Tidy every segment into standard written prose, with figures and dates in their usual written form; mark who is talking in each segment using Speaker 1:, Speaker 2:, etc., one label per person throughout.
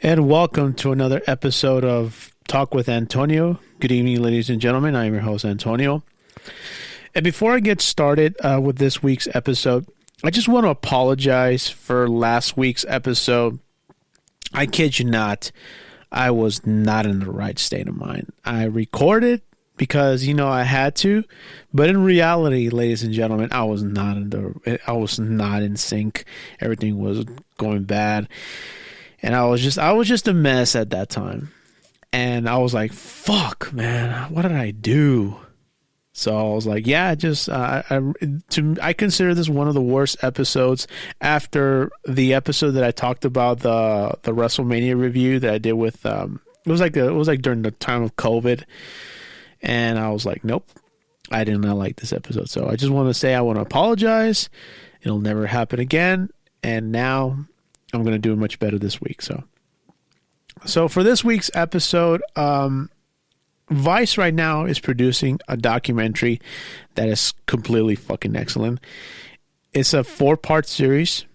Speaker 1: And welcome to another episode of Talk with Antonio. Good evening, ladies and gentlemen. I am your host, Antonio. And before I get started with this week's episode, I just want to apologize for last week's episode. I kid you not, I was not in the right state of mind. I recorded because, I had to, but in reality, ladies and gentlemen, I was not in sync. Everything was going bad. And I was just a mess at that time. And I was like, fuck, man, what did I do? So I was like, yeah, I consider this one of the worst episodes after the episode that I talked about, the WrestleMania review that I did with, it was like during the time of COVID. And I was like, nope, I did not like this episode. So I just want to say I want to apologize. It'll never happen again. And now I'm going to do much better this week. So for this week's episode, Vice right now is producing a documentary that is completely fucking excellent. It's a 4-part series.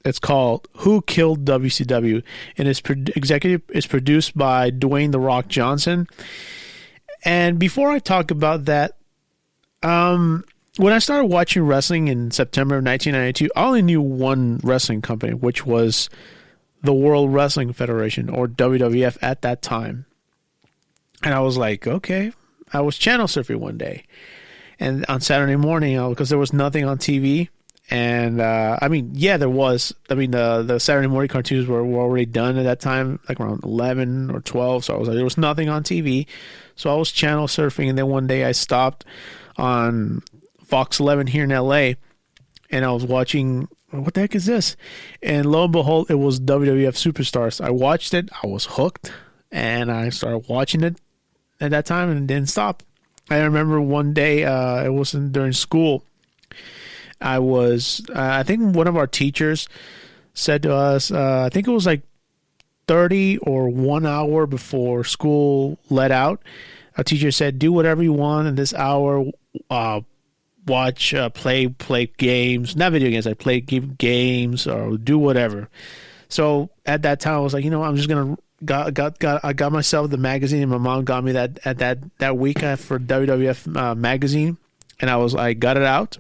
Speaker 1: It's called Who Killed WCW? And it's produced by Dwayne "The Rock" Johnson. And before I talk about that, when I started watching wrestling in September of 1992, I only knew one wrestling company, which was the World Wrestling Federation, or WWF at that time. And I was like, okay. I was channel surfing one day. And on Saturday morning, because there was nothing on TV. And, there was. The Saturday morning cartoons were already done at that time, like around 11 or 12. So I was like, there was nothing on TV. So I was channel surfing. And then one day I stopped on Fox 11 here in LA, and I was watching, what the heck is this? And lo and behold, it was WWF Superstars. I watched it, I was hooked, and I started watching it at that time and didn't stop. I remember one day, it wasn't during school. I think one of our teachers said to us, I think it was like 30 or 1 hour before school let out. Our teacher said, do whatever you want in this hour, watch, play games, not video games, play games or do whatever. So at that time I was like, I'm just going to, I got myself the magazine, and my mom got me that week for WWF magazine. And I got it out.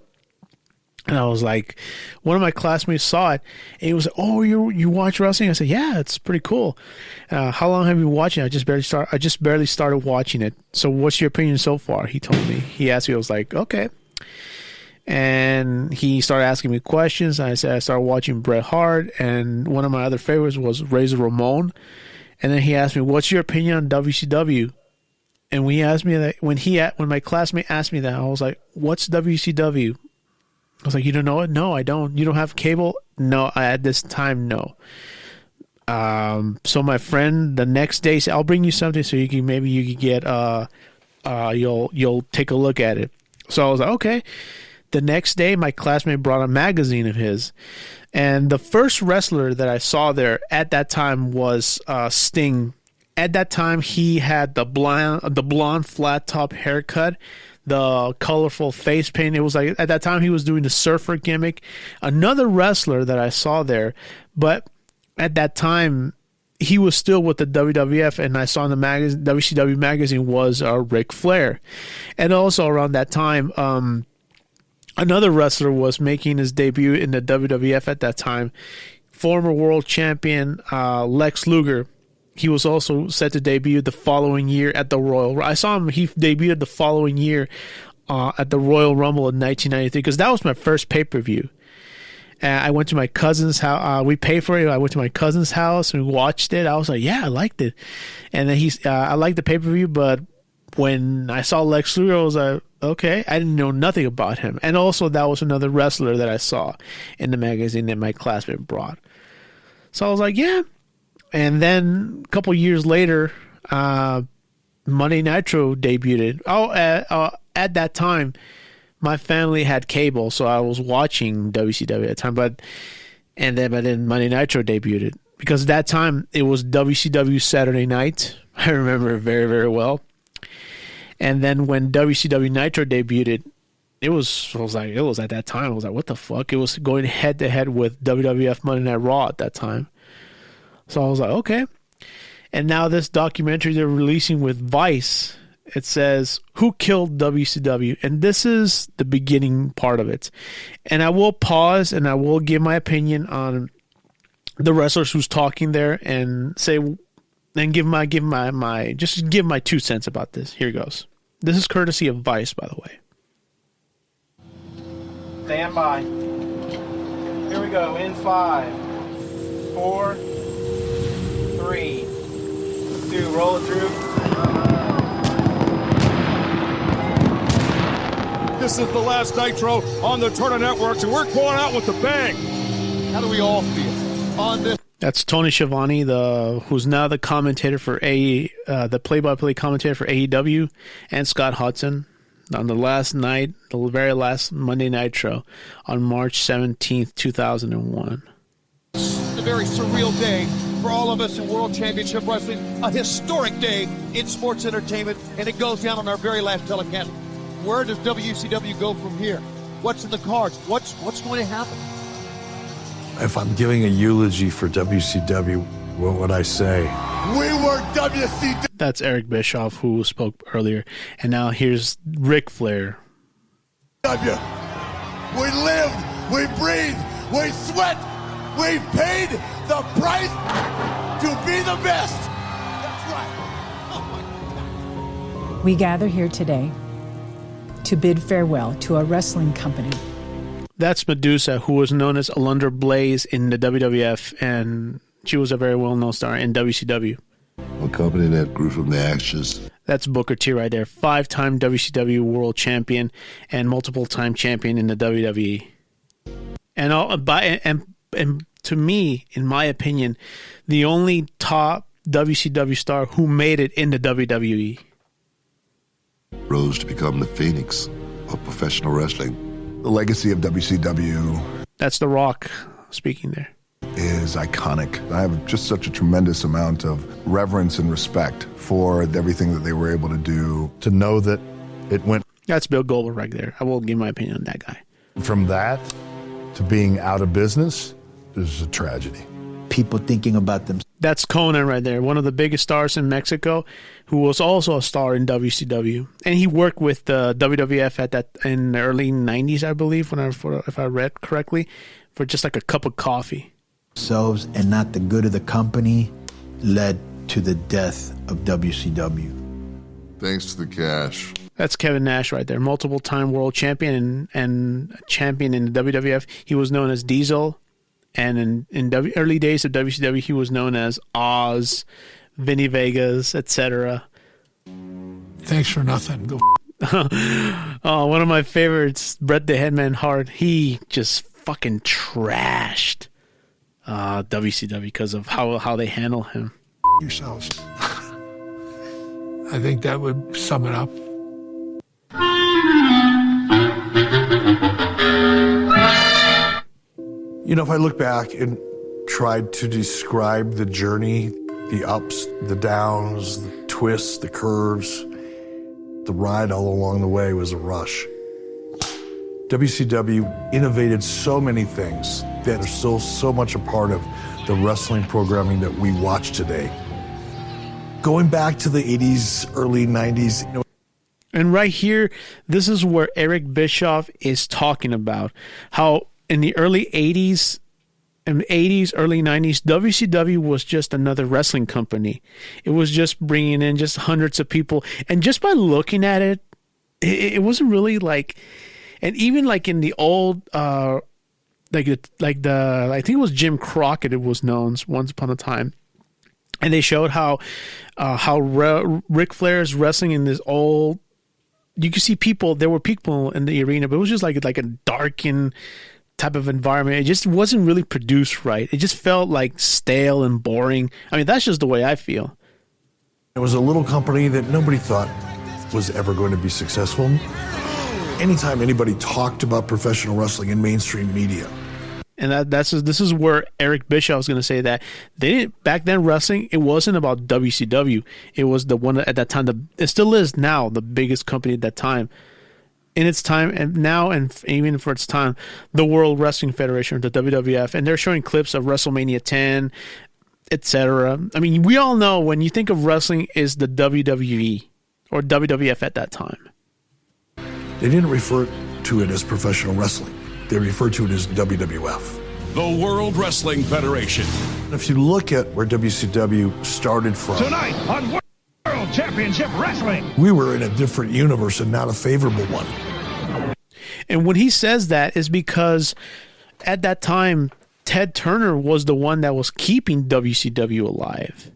Speaker 1: And I was like, one of my classmates saw it, and he was like, oh, you watch wrestling? I said, yeah, it's pretty cool. How long have you been watching it? I just barely started watching it. So what's your opinion so far? He told me. He asked me. I was like, okay. And he started asking me questions. I said I started watching Bret Hart, and one of my other favorites was Razor Ramon. And then he asked me, what's your opinion on WCW? And when he asked me that, when my classmate asked me that, I was like, what's WCW? I was like, you don't know it? No, I don't. You don't have cable? No, at this time, no. So my friend the next day said, I'll bring you something so you can get you'll take a look at it. So I was like, okay. The next day, my classmate brought a magazine of his, and the first wrestler that I saw there at that time was Sting. At that time, he had the blonde flat top haircut, the colorful face paint. It was like, at that time, he was doing the surfer gimmick. Another wrestler that I saw there, but at that time, he was still with the WWF, and I saw in the WCW magazine was Ric Flair. And also around that time, another wrestler was making his debut in the WWF at that time, former world champion Lex Luger. He was also set to debut the following year at the Royal. I saw him. He debuted the following year at the Royal Rumble in 1993, because that was my first pay-per-view. I went to my cousin's house. We paid for it. I went to my cousin's house and we watched it. I was like, yeah, I liked it. And then I liked the pay-per-view, but when I saw Lex Luger, I was like, okay, I didn't know nothing about him. And also, that was another wrestler that I saw in the magazine that my classmate brought. So I was like, yeah. And then a couple years later, Monday Nitro debuted. At that time, my family had cable, so I was watching WCW at the time. But then Monday Nitro debuted, because at that time it was WCW Saturday Night. I remember it very, very well. And then when WCW Nitro debuted, it was at that time, I was like, what the fuck? It was going head to head with WWF Monday Night Raw at that time. So I was like, okay. And now this documentary they're releasing with Vice, it says, who killed WCW? And this is the beginning part of it. And I will pause and I will give my opinion on the wrestlers who's talking there and say, and give my 2 cents about this. Here goes. This is courtesy of Vice, by the way. Stand by. Here we go. In 5, 4, 3, 2. Roll it through.
Speaker 2: This is the last Nitro on the Turner Networks, and we're going out with a bang. How do we all feel on this?
Speaker 1: That's Tony Schiavone, who's now the commentator for the play-by-play commentator for AEW, and Scott Hudson on the very last Monday Nitro on March 17th, 2001.
Speaker 2: It's a very surreal day for all of us in World Championship Wrestling, a historic day in sports entertainment, and it goes down on our very last telecast. Where does WCW go from here? What's in the cards? What's going to happen?
Speaker 3: If I'm giving a eulogy for WCW, what would I say?
Speaker 2: We were WCW.
Speaker 1: That's Eric Bischoff, who spoke earlier. And now here's Ric Flair.
Speaker 2: We lived, we breathed, we sweat, we paid the price to be the best. That's right. Oh my God.
Speaker 4: We gather here today to bid farewell to a wrestling company.
Speaker 1: That's Medusa, who was known as Alundra Blaze in the WWF, and she was a very well-known star in WCW.
Speaker 5: A company that grew from the ashes.
Speaker 1: That's Booker T right there, 5-time WCW World Champion and multiple-time champion in the WWE. And to me, in my opinion, the only top WCW star who made it in the WWE.
Speaker 5: Rose to become the phoenix of professional wrestling.
Speaker 6: The legacy of WCW.
Speaker 1: That's The Rock speaking there.
Speaker 6: Is iconic. I have just such a tremendous amount of reverence and respect for everything that they were able to do.
Speaker 3: To know that it went...
Speaker 1: That's Bill Goldberg right there. I will give my opinion on that guy.
Speaker 3: From that to being out of business is a tragedy.
Speaker 7: People thinking about them.
Speaker 1: That's Conan right there, one of the biggest stars in Mexico, who was also a star in WCW, and he worked with the WWF in the early '90s, I believe, if I read correctly, for just like a cup of coffee.
Speaker 7: Themselves and not the good of the company led to the death of WCW.
Speaker 5: Thanks to the cash.
Speaker 1: That's Kevin Nash right there, multiple-time world champion and champion in the WWF. He was known as Diesel. And in early days of WCW, he was known as Oz, Vinny Vegas, etc.
Speaker 8: Thanks for nothing. Go.
Speaker 1: Oh, one of my favorites, Bret the Hitman Hart. He just fucking trashed WCW because of how they handle him.
Speaker 8: Yourselves. I think that would sum it up.
Speaker 3: You know, if I look back and tried to describe the journey, the ups, the downs, the twists, the curves, the ride all along the way was a rush. WCW innovated so many things that are still so much a part of the wrestling programming that we watch today. Going back to the 80s, early 90s.
Speaker 1: And right here, this is where Eric Bischoff is talking about how in the early 80s, early 90s, WCW was just another wrestling company. It was just bringing in just hundreds of people. And just by looking at it, it wasn't really like, and even like in the old, I think it was Jim Crockett, it was known once upon a time. And they showed how Ric Flair is wrestling in this old, you could see people, there were people in the arena, but it was just like a darkened type of environment. It just wasn't really produced right. It just felt like stale and boring. I mean, that's just the way I feel.
Speaker 3: It was a little company that nobody thought was ever going to be successful. Anytime anybody talked about professional wrestling in mainstream media.
Speaker 1: And this is where Eric Bischoff was going to say that they didn't, back then wrestling, it wasn't about WCW. It was the one at that time, it still is now the biggest company at that time. In its time, and now, and even for its time, the World Wrestling Federation, the WWF, and they're showing clips of WrestleMania 10, etc. I mean, we all know when you think of wrestling is the WWE or WWF at that time.
Speaker 3: They didn't refer to it as professional wrestling. They referred to it as WWF.
Speaker 9: The World Wrestling Federation.
Speaker 3: If you look at where WCW started from,
Speaker 10: tonight on World Championship Wrestling,
Speaker 3: we were in a different universe and not a favorable one.
Speaker 1: And when he says that is because at that time, Ted Turner was the one that was keeping WCW alive.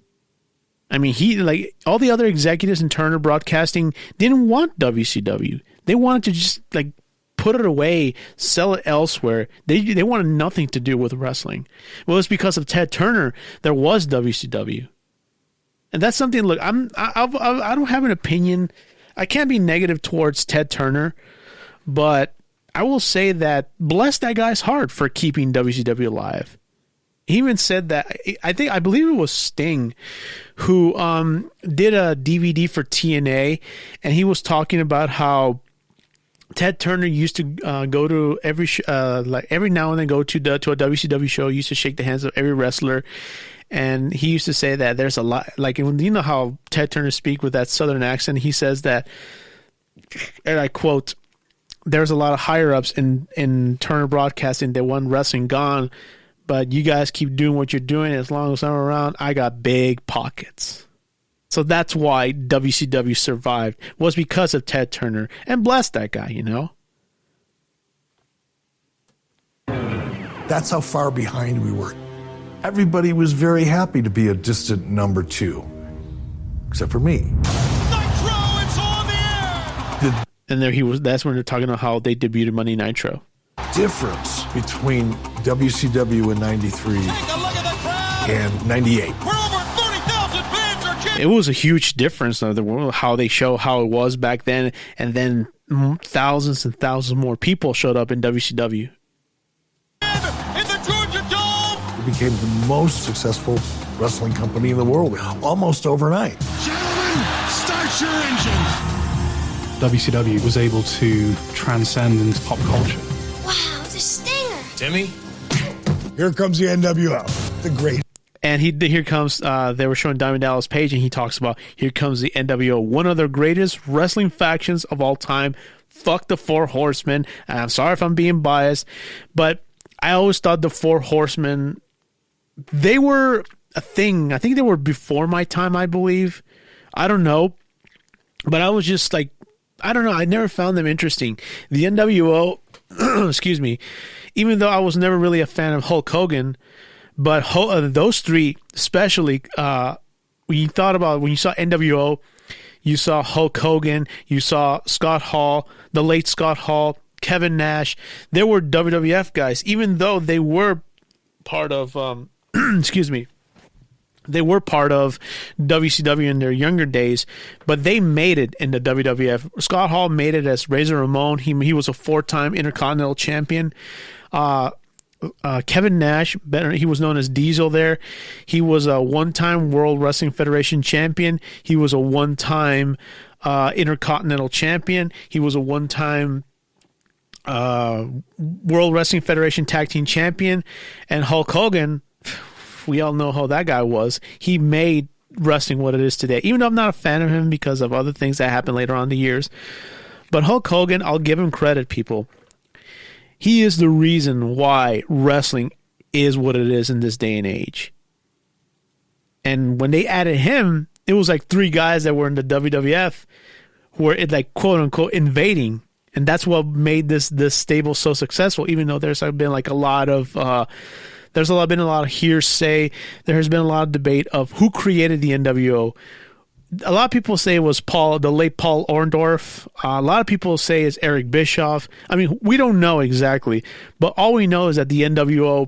Speaker 1: I mean, he, like all the other executives in Turner Broadcasting, didn't want WCW. They wanted to just like put it away, sell it elsewhere. They wanted nothing to do with wrestling. Well, it's because of Ted Turner there was WCW, and that's something. Look, I don't have an opinion. I can't be negative towards Ted Turner, but I will say that bless that guy's heart for keeping WCW alive. He even said that I believe it was Sting who did a DVD for TNA, and he was talking about how Ted Turner used to go to every now and then go to a WCW show. He used to shake the hands of every wrestler, and he used to say that there's a lot, like, you know how Ted Turner speak with that southern accent. He says that, and I quote, "There's a lot of higher ups in Turner Broadcasting that want wrestling gone, but you guys keep doing what you're doing. As long as I'm around, I got big pockets." So that's why WCW survived, was because of Ted Turner. And bless that guy, you know?
Speaker 3: That's how far behind we were. Everybody was very happy to be a distant number 2, except for me.
Speaker 2: Nitro, it's on the air!
Speaker 1: And there he was. That's when they're talking about how they debuted Monday Nitro.
Speaker 3: Difference between WCW in 93 and 98.
Speaker 2: We're over 30,000 fans are chanting.
Speaker 1: It was a huge difference of the world, how they show how it was back then, and then thousands and thousands more people showed up in WCW.
Speaker 2: In the Georgia Dome.
Speaker 3: It became the most successful wrestling company in the world, almost overnight.
Speaker 10: gentlemen, start your engines.
Speaker 11: WCW was able to transcend into pop culture.
Speaker 12: Wow, the Stinger.
Speaker 9: Timmy?
Speaker 3: Here comes the NWO, the great.
Speaker 1: And here comes, they were showing Diamond Dallas Page, and he talks about, here comes the NWO, one of the greatest wrestling factions of all time. Fuck the Four Horsemen. And I'm sorry if I'm being biased, but I always thought the Four Horsemen, they were a thing. I think they were before my time, I believe. I don't know. But I was just like, I don't know. I never found them interesting. The NWO, excuse me, even though I was never really a fan of Hulk Hogan, but those three, especially, when you saw NWO, you saw Hulk Hogan, you saw Scott Hall, the late Scott Hall, Kevin Nash. They were WWF guys, even though they were part of, excuse me, they were part of WCW in their younger days, but they made it in the WWF. Scott Hall made it as Razor Ramon. He was a 4-time Intercontinental Champion. Kevin Nash, he was known as Diesel there. He was a 1-time World Wrestling Federation champion. He was a 1-time Intercontinental Champion. He was a 1-time World Wrestling Federation Tag Team Champion. And Hulk Hogan, we all know how that guy was. He made wrestling what it is today, even though I'm not a fan of him because of other things that happened later on in the years. But Hulk Hogan, I'll give him credit, people. He is the reason why wrestling is what it is in this day and age. And when they added him, it was like 3 guys that were in the WWF who were like quote unquote invading. And that's what made this stable so successful, even though there's been like a lot of been a lot of hearsay. There has been a lot of debate of who created the NWO. A lot of people say it was the late Paul Orndorff. A lot of people say it's Eric Bischoff. I mean, we don't know exactly, but all we know is that the NWO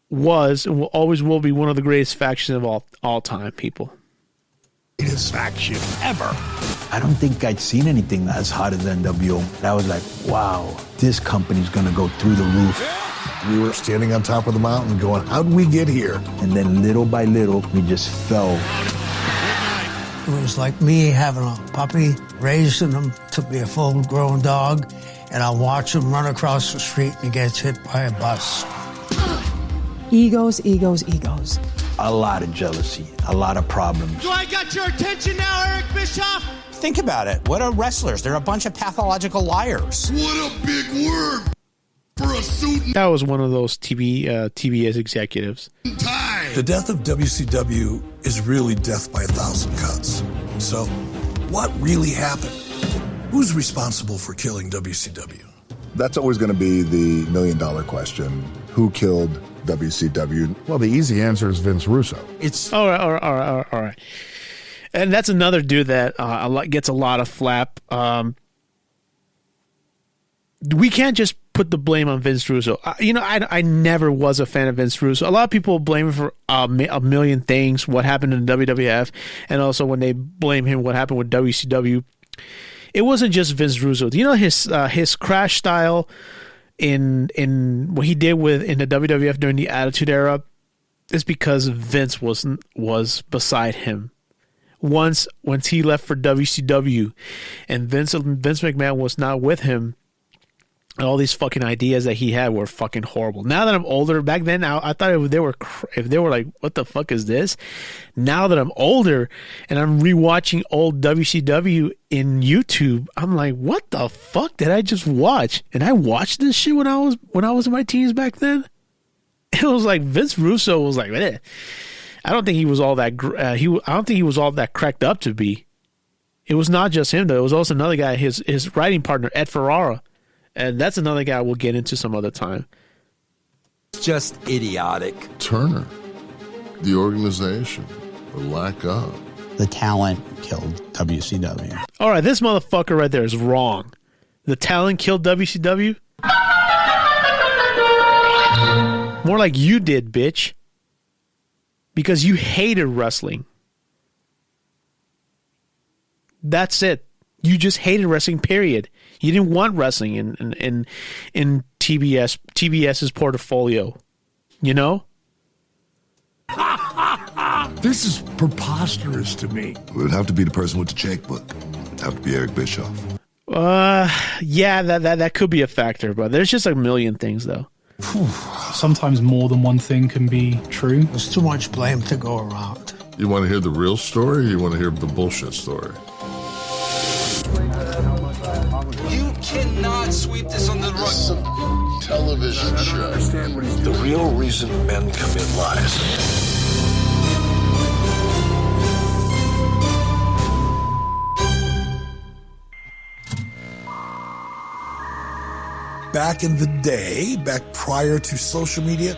Speaker 1: was, and will always will be one of the greatest factions of all time, people.
Speaker 10: Greatest faction ever.
Speaker 7: I don't think I'd seen anything as hot as NWO. I was like, wow, this company's gonna go through the roof.
Speaker 3: We were standing on top of the mountain going, how'd we get here?
Speaker 7: And then little by little, we just fell.
Speaker 13: It was like me having a puppy, raising him to be a full-grown dog, and I watch him run across the street and he gets hit by a bus.
Speaker 4: Egos, egos, egos.
Speaker 7: A lot of jealousy, a lot of problems.
Speaker 10: Do I got your attention now, Eric Bischoff?
Speaker 14: Think about it. What are wrestlers? They're a bunch of pathological liars.
Speaker 5: What a big word for a suit.
Speaker 1: That was one of those TBS executives.
Speaker 3: The death of WCW is really death by 1,000 cuts. So, what really happened? Who's responsible for killing WCW?
Speaker 6: That's always going to be the million-dollar question. Who killed WCW?
Speaker 15: Well, the easy answer is Vince Russo.
Speaker 1: It's all right. And that's another dude that gets a lot of flap. We can't just put the blame on Vince Russo. I never was a fan of Vince Russo. A lot of people blame him for a million things, what happened in the WWF, and also when they blame him what happened with WCW. It wasn't just Vince Russo. His crash style in what he did in the WWF during the Attitude Era is because Vince was beside him. Once he left for WCW and Vince McMahon was not with him, all these fucking ideas that he had were fucking horrible. Now that I'm older, back then I thought if they were like, what the fuck is this? Now that I'm older and I'm rewatching old WCW in YouTube, I'm like, what the fuck did I just watch? And I watched this shit when I was in my teens back then. It was like Vince Russo was like, eh. I don't think he was all that. I don't think he was all that cracked up to be. It was not just him though. It was also another guy, his writing partner Ed Ferrara. And that's another guy we'll get into some other time.
Speaker 16: Just idiotic.
Speaker 5: Turner, the organization, the lack of.
Speaker 14: The talent killed WCW.
Speaker 1: All right, this motherfucker right there is wrong. The talent killed WCW? More like you did, bitch. Because you hated wrestling. That's it. You just hated wrestling, period. You didn't want wrestling in TBS's portfolio. You know?
Speaker 10: This is preposterous to me.
Speaker 5: It would have to be the person with the checkbook. It would have to be Eric Bischoff.
Speaker 1: Yeah, that could be a factor, but there's just a million things though.
Speaker 11: Sometimes more than one thing can be true.
Speaker 13: There's too much blame to go around.
Speaker 5: You want to hear the real story, or you want to hear the bullshit story?
Speaker 16: You cannot sweep this under the rug.
Speaker 5: Television show.
Speaker 3: The real reason men commit lies. Back in the day, back prior to social media,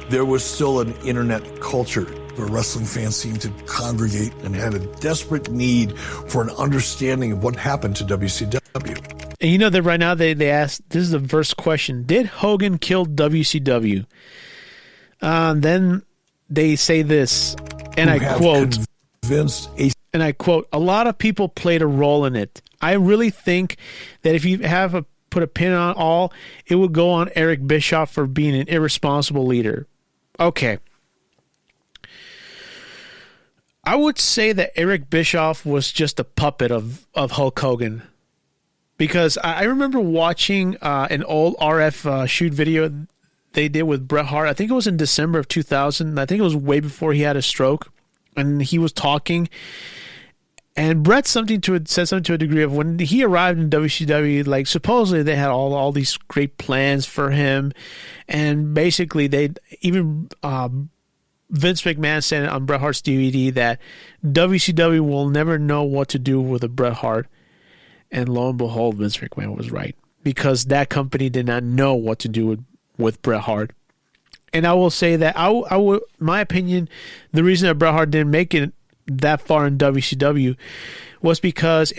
Speaker 3: there was still an internet culture where wrestling fans seemed to congregate and had a desperate need for an understanding of what happened to WCW.
Speaker 1: And you know that right now they asked, this is the first question, did Hogan kill WCW? Then they say this, and I quote, a lot of people played a role in it. I really think that if you have put a pin on all, it would go on Eric Bischoff for being an irresponsible leader. Okay. I would say that Eric Bischoff was just a puppet of Hulk Hogan. Because I remember watching an old RF shoot video they did with Bret Hart. I think it was in December of 2000. I think it was way before he had a stroke. And he was talking. And Bret said something to a degree of when he arrived in WCW, like supposedly they had all these great plans for him. And basically Vince McMahon said on Bret Hart's DVD that WCW will never know what to do with a Bret Hart. And lo and behold, Vince McMahon was right. Because that company did not know what to do with Bret Hart. And I will say that, my opinion, the reason that Bret Hart didn't make it that far in WCW was because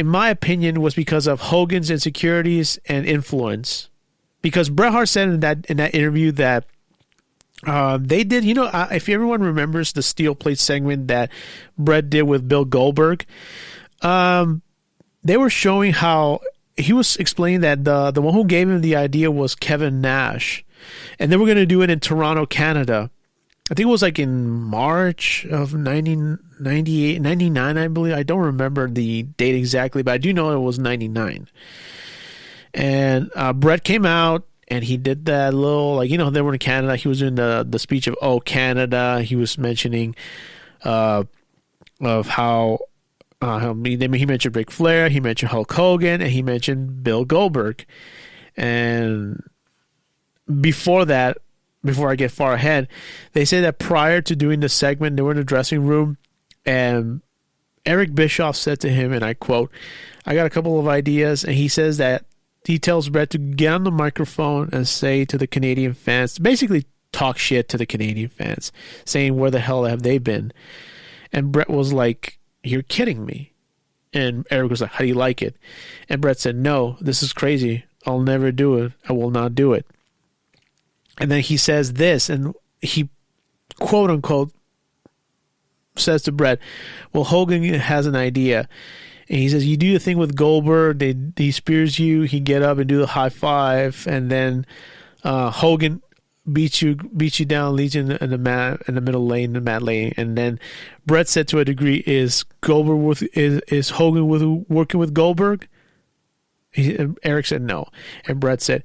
Speaker 1: of Hogan's insecurities and influence. Because Bret Hart said in that interview that they did, if everyone remembers the steel plate segment that Bret did with Bill Goldberg, they were showing how he was explaining that the one who gave him the idea was Kevin Nash, and they were going to do it in Toronto, Canada. I think it was like in March of 1998, 99, I believe. I don't remember the date exactly, but I do know it was 99. And Bret came out and he did that little, like, they were in Canada. He was doing the speech of "Oh Canada." He was mentioning of how he mentioned Ric Flair, he mentioned Hulk Hogan, and he mentioned Bill Goldberg. And before that, before I get far ahead, they say that prior to doing the segment, they were in the dressing room, and Eric Bischoff said to him, and I quote, "I got a couple of ideas," and he says that he tells Bret to get on the microphone and say to the Canadian fans, basically talk shit to the Canadian fans, saying where the hell have they been? And Bret was like, "You're kidding me." And Eric was like, "How do you like it?" And Bret said, "No, this is crazy. I'll never do it. I will not do it." And then he says this, and he, quote unquote, says to Bret, "Well, Hogan has an idea." And he says, "You do the thing with Goldberg. He spears you. He get up and do the high five, and then Hogan beats you down, leads you in the middle lane, the mat lane." And then Bret said, to a degree, "Is Goldberg is Hogan working with Goldberg?" Eric said no, and Bret said,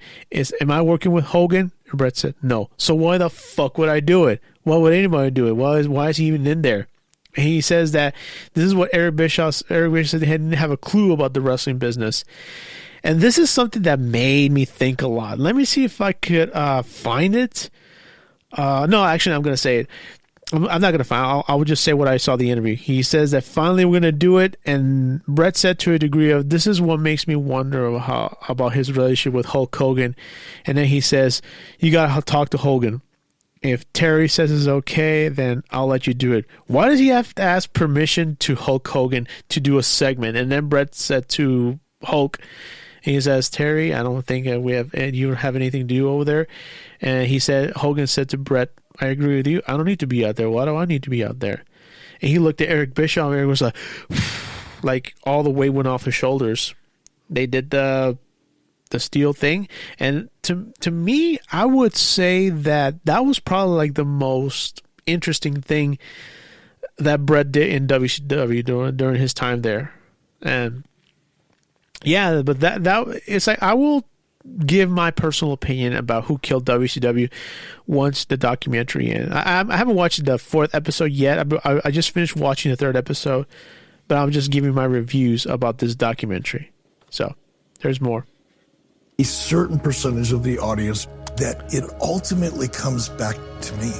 Speaker 1: "Am I working with Hogan?" And Bret said no. "So why the fuck would I do it? Why would anybody do it? Why is he even in there?" And he says that this is what Eric Bischoff said. They didn't have a clue about the wrestling business. And this is something that made me think a lot. Let me see if I could find it. No, actually, I'm going to say it. I'm not going to find it. I will just say what I saw in the interview. He says that finally we're going to do it. And Bret said to a degree of, "This is what makes me wonder about his relationship with Hulk Hogan." And then he says, "You got to talk to Hogan. If Terry says it's okay, then I'll let you do it." Why does he have to ask permission to Hulk Hogan to do a segment? And then Bret said to Hulk, he says, "Terry, I don't think you don't have anything to do over there." And Hogan said to Bret, "I agree with you. I don't need to be out there. Why do I need to be out there?" And he looked at Eric Bischoff, and Eric was like all the weight went off his shoulders. They did the steel thing, and to me, I would say that was probably like the most interesting thing that Bret did in WCW during his time there. And yeah, but that it's like, I will give my personal opinion about who killed WCW once the documentary ends. I haven't watched the 4th episode yet. I just finished watching the 3rd episode, but I'm just giving my reviews about this documentary. So there's more.
Speaker 3: A certain percentage of the audience that it ultimately comes back to me.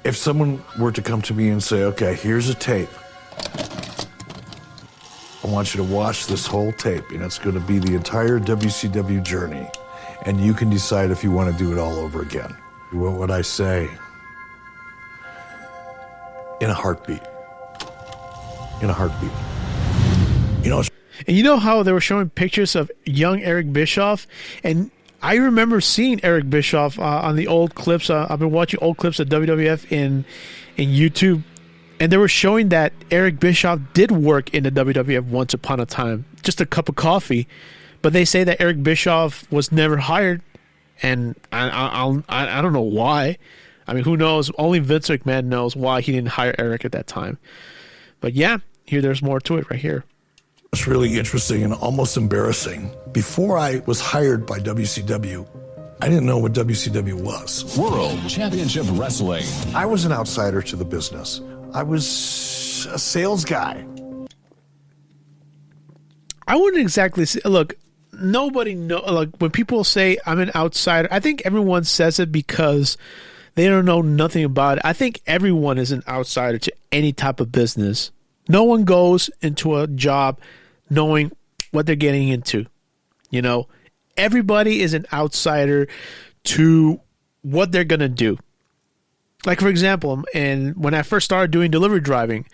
Speaker 3: If someone were to come to me and say, "Okay, here's a tape. I want you to watch this whole tape, and it's going to be the entire WCW journey, and you can decide if you want to do it all over again." What would I say? In a heartbeat. In a heartbeat.
Speaker 1: And you know how they were showing pictures of young Eric Bischoff? And I remember seeing Eric Bischoff on the old clips. I've been watching old clips of WWF in YouTube, and they were showing that Eric Bischoff did work in the WWF once upon a time, just a cup of coffee. But they say that Eric Bischoff was never hired, and I don't know why. I mean, who knows? Only Vince McMahon knows why he didn't hire Eric at that time. But yeah, there's more to it right here.
Speaker 3: It's really interesting and almost embarrassing. Before I was hired by WCW, I didn't know what WCW was.
Speaker 9: World Championship Wrestling.
Speaker 3: I was an outsider to the business. I was a sales guy.
Speaker 1: I wouldn't exactly say, look, nobody know. Like, when people say I'm an outsider, I think everyone says it because they don't know nothing about it. I think everyone is an outsider to any type of business. No one goes into a job knowing what they're getting into. Everybody is an outsider to what they're going to do. Like, for example, and when I first started doing delivery driving,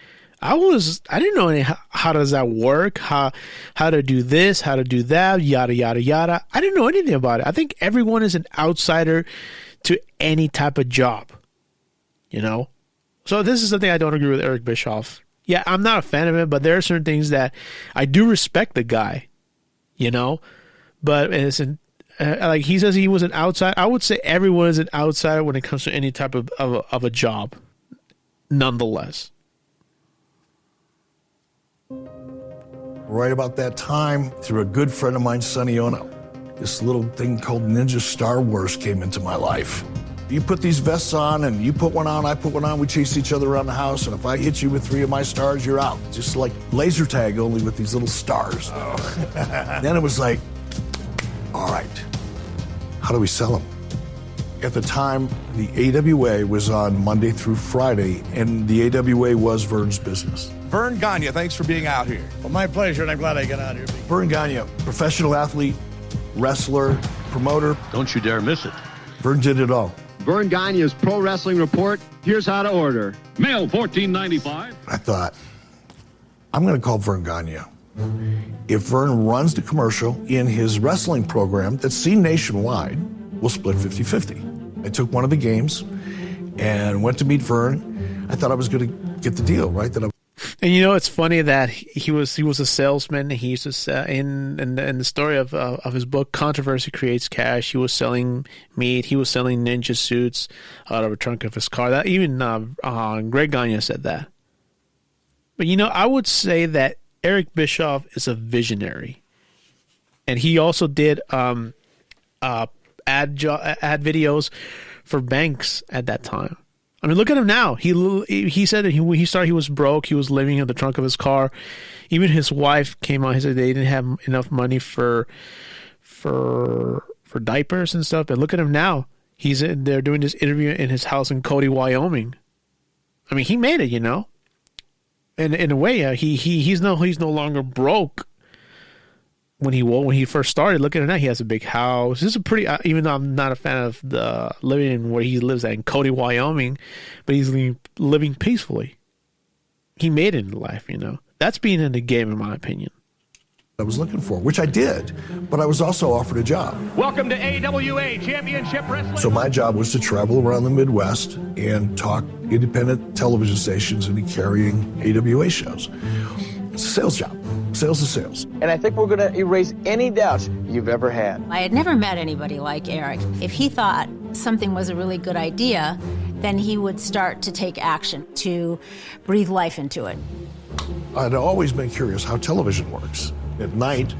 Speaker 1: I didn't know how does that work, how to do this, how to do that, yada, yada, yada. I didn't know anything about it. I think everyone is an outsider to any type of job, So this is something I don't agree with Eric Bischoff. Yeah, I'm not a fan of him, but there are certain things that I do respect the guy, But like he says he was an outsider. I would say everyone is an outsider when it comes to any type of a job, nonetheless.
Speaker 3: Right about that time, through a good friend of mine, Sonny Ono, this little thing called Ninja Star Wars came into my life. You put these vests on, and you put one on, I put one on, we chase each other around the house, and if I hit you with 3 of my stars, you're out. Just like laser tag, only with these little stars. Then it was like, all right, how do we sell them? At the time, the AWA was on Monday through Friday, and the AWA was Vern's business.
Speaker 17: Vern Gagne, thanks for being out here.
Speaker 18: Well, my pleasure, and I'm glad I got out here.
Speaker 3: Vern Gagne, professional athlete, wrestler, promoter.
Speaker 19: Don't you dare miss it.
Speaker 3: Vern did it all.
Speaker 20: Vern Gagne's Pro Wrestling Report. Here's how to order.
Speaker 19: Mail $14.95.
Speaker 3: I thought, I'm going to call Vern Gagne. If Vern runs the commercial in his wrestling program that's seen nationwide, we'll split 50-50. I took one of the games and went to meet Vern. I thought I was going to get the deal, right?
Speaker 1: And it's funny that he was a salesman. He used to sell, in the story of his book, Controversy Creates Cash. He was selling meat. He was selling ninja suits out of the trunk of his car. That even Greg Gagne said that. But I would say that Eric Bischoff is a visionary, and he also did ad videos for banks at that time. I mean, look at him now. He said that he started. He was broke. He was living in the trunk of his car. Even his wife came on. He said they didn't have enough money for diapers and stuff. But look at him now. They're doing this interview in his house in Cody, Wyoming. I mean, he made it. And in a way, he's no longer broke. When he first started, look at it now. He has a big house. This is a pretty. Even though I'm not a fan of the living in where he lives at in Cody, Wyoming, but he's living peacefully. He made it in life, That's being in the game, in my opinion.
Speaker 3: I was looking for, which I did, but I was also offered a job.
Speaker 21: Welcome to AWA Championship Wrestling.
Speaker 3: So my job was to travel around the Midwest and talk independent television stations into carrying AWA shows. It's a sales job. Sales is sales.
Speaker 22: And I think we're going to erase any doubts you've ever had.
Speaker 23: I had never met anybody like Eric. If he thought something was a really good idea, then he would start to take action, to breathe life into it.
Speaker 3: I'd always been curious how television works. At night,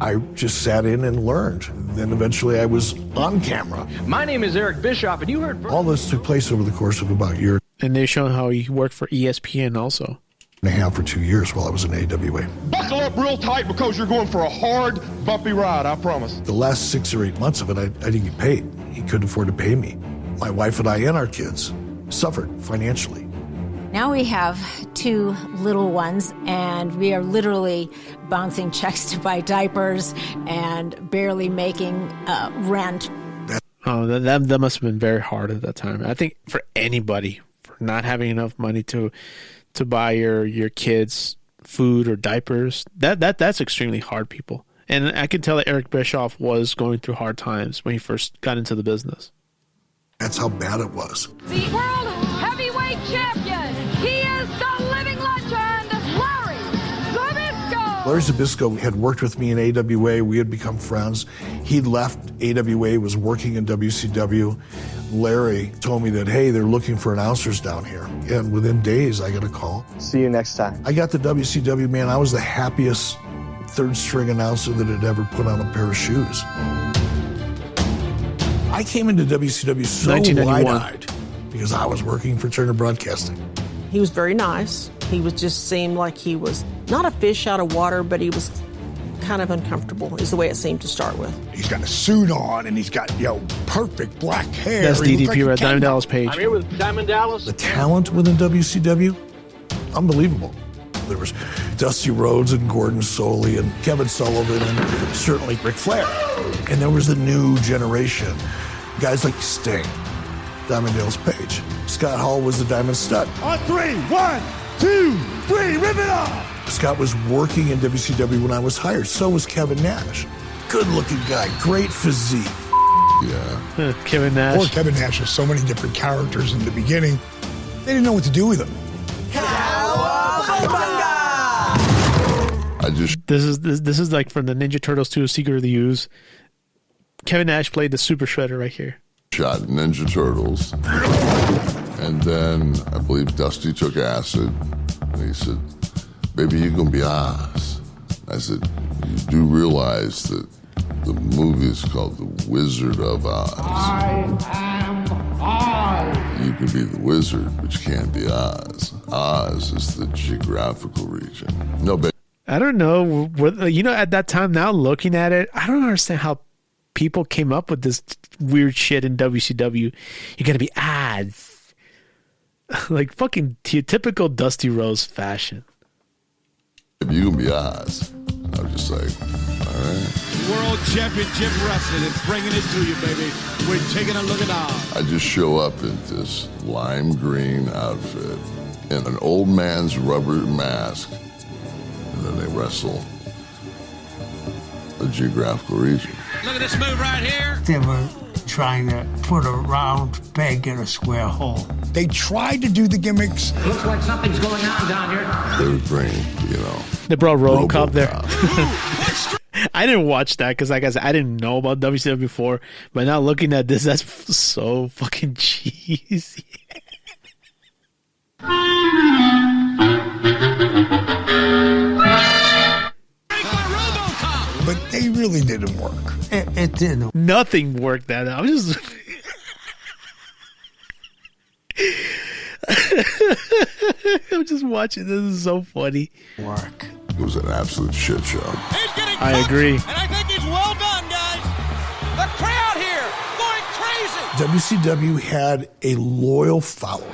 Speaker 3: I just sat in and learned. Then eventually I was on camera.
Speaker 22: My name is Eric Bischoff, and you heard...
Speaker 3: All this took place over the course of about a year.
Speaker 1: And they show how he worked for ESPN also.
Speaker 3: And a half for 2 years while I was in AWA.
Speaker 17: Buckle up real tight because you're going for a hard, bumpy ride, I promise.
Speaker 3: The last 6 or 8 months of it, I didn't get paid. He couldn't afford to pay me. My wife and I and our kids suffered financially.
Speaker 23: Now we have 2 little ones, and we are literally bouncing checks to buy diapers and barely making rent.
Speaker 1: That must have been very hard at that time. I think for anybody, for not having enough money to buy your kids food or diapers, that's extremely hard, people. And I can tell that Eric Bischoff was going through hard times when he first got into the business.
Speaker 3: That's how bad it was.
Speaker 24: The world heavyweight champion, he is the living legend, Larry Zbyszko.
Speaker 3: Larry Zbyszko had worked with me in AWA. We had become friends. He'd left AWA, was working in WCW. Larry told me that, hey, they're looking for announcers down here. And within days, I got a call.
Speaker 22: See you next time.
Speaker 3: I got the WCW, man. I was the happiest third-string announcer that had ever put on a pair of shoes. I came into WCW so wide-eyed because I was working for Turner Broadcasting.
Speaker 25: He was very nice. He just seemed like he was not a fish out of water, but he was kind of uncomfortable, is the way it seemed to start with.
Speaker 10: He's got a suit on, and he's got, perfect black hair.
Speaker 1: That's DDP at Diamond Dallas Page.
Speaker 21: I'm here with Diamond Dallas.
Speaker 3: The talent within WCW, unbelievable. There was Dusty Rhodes and Gordon Soley and Kevin Sullivan and certainly Ric Flair. And there was the new generation. Guys like Sting, Diamond Dallas Page. Scott Hall was the Diamond Stud.
Speaker 10: On 3, 1, 2, 3, rip it off!
Speaker 3: Scott was working in WCW when I was hired. So was Kevin Nash. Good-looking guy, great physique.
Speaker 6: Yeah.
Speaker 1: Kevin Nash.
Speaker 10: Poor Kevin Nash has so many different characters in the beginning. They didn't know what to do with him.
Speaker 1: This is like from the Ninja Turtles 2: Secret of the Ooze. Kevin Nash played the Super Shredder right here.
Speaker 6: Shot Ninja Turtles. And then I believe Dusty took acid. And he said,
Speaker 5: baby, you're going to be Oz. I said, you do realize that the movie is called The Wizard of Oz.
Speaker 24: I am Oz.
Speaker 5: You can be the wizard, but you can't be Oz. Oz is the geographical region. No, baby.
Speaker 1: I don't know. You know, at that time, now looking at it, I don't understand how people came up with this weird shit in WCW. You got to be Oz. Like fucking typical Dusty Rhodes fashion.
Speaker 5: You can be Oz. I was just like, all right.
Speaker 2: World Championship Wrestling. It's bringing it to you, baby. We're taking a look at Oz.
Speaker 5: I just show up in this lime green outfit and an old man's rubber mask, and then they wrestle a geographical region.
Speaker 21: Look at this move right here.
Speaker 13: They were trying to put a round peg in a square hole.
Speaker 10: They tried to do the gimmicks.
Speaker 21: Looks like something's going on down here.
Speaker 5: They would bring, you know.
Speaker 1: They brought RoboCop there. I didn't watch that because, like I said, I didn't know about WCW before. But now looking at this, that's so fucking cheesy.
Speaker 10: But they really didn't work.
Speaker 13: It didn't.
Speaker 1: Nothing worked that out. I was just... I'm just watching. This is so funny.
Speaker 13: Work.
Speaker 5: It was an absolute shit show.
Speaker 1: I agree.
Speaker 21: And I think it's well done, guys. The crowd here going crazy.
Speaker 3: WCW had a loyal following.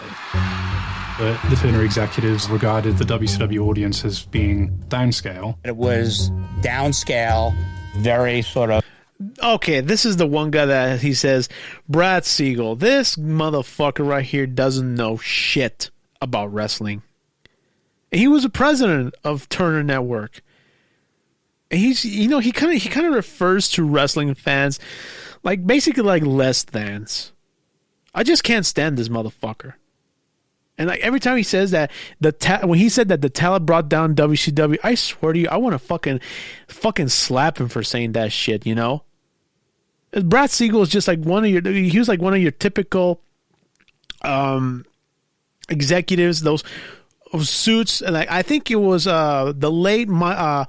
Speaker 11: The Turner executives regarded the WCW audience as being downscale.
Speaker 14: It was downscale, very sort of...
Speaker 1: Okay, this is the one guy that he says, Brad Siegel, this motherfucker right here doesn't know shit about wrestling. And he was the president of Turner Network. And he's, you know, he kind of refers to wrestling fans like basically like less thans. I just can't stand this motherfucker. And like every time he says that, when he said that the talent brought down WCW, I swear to you, I want to fucking slap him for saying that shit, you know? Brad Siegel is just like he was like one of your typical executives, those suits. And like, I think it was the late Mike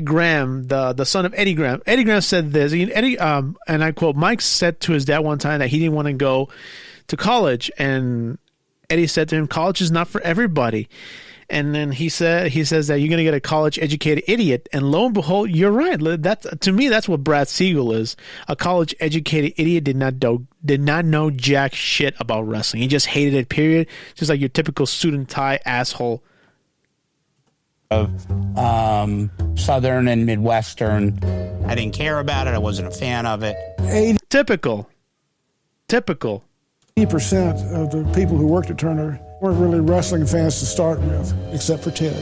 Speaker 1: Graham, the son of Eddie Graham. Eddie Graham said this, and I quote, Mike said to his dad one time that he didn't want to go to college, and Eddie said to him, college is not for everybody. And then he says that you're going to get a college educated idiot, and lo and behold, you're right. To me, that's what Brad Siegel is. A college educated idiot did not know jack shit about wrestling. He just hated it, period. Just like your typical suit and tie asshole.
Speaker 14: Of Southern and Midwestern. I didn't care about it. I wasn't a fan of it.
Speaker 1: Typical.
Speaker 4: 80% of the people who worked at Turner weren't really wrestling fans to start with, except for Ted.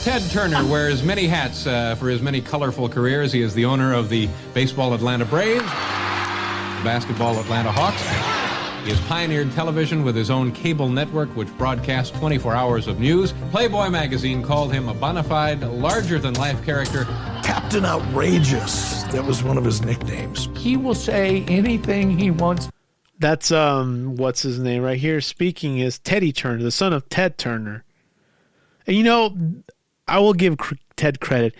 Speaker 7: Ted Turner wears many hats for his many colorful careers. He is the owner of the baseball Atlanta Braves, basketball Atlanta Hawks. He has pioneered television with his own cable network, which broadcasts 24 hours of news. Playboy magazine called him a bona fide, larger-than-life character.
Speaker 3: Captain Outrageous. That was one of his nicknames.
Speaker 8: He will say anything he wants.
Speaker 1: That's, what's his name right here? Speaking is Teddy Turner, the son of Ted Turner. And, you know, I will give Ted credit.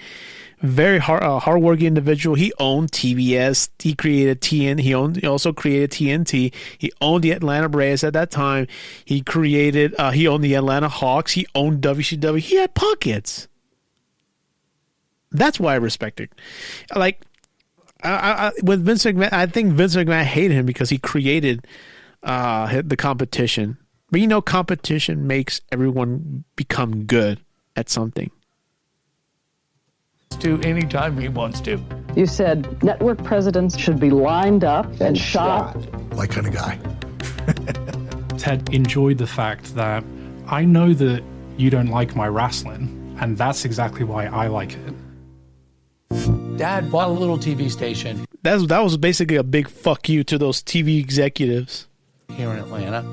Speaker 1: Very hardworking individual. He owned TBS. He created TN. He also created TNT. He owned the Atlanta Braves at that time. He owned the Atlanta Hawks. He owned WCW. He had pockets. That's why I respect it. Like, with Vince McMahon, I think Vince McMahon hated him because he created the competition. But you know, competition makes everyone become good at something.
Speaker 8: To anytime he wants to.
Speaker 12: You said network presidents should be lined up and shot.
Speaker 3: My kind of guy.
Speaker 11: Ted enjoyed the fact that I know that you don't like my wrestling, and that's exactly why I like it.
Speaker 8: Dad bought a little TV station.
Speaker 1: That was basically a big fuck you to those TV executives
Speaker 8: here in Atlanta.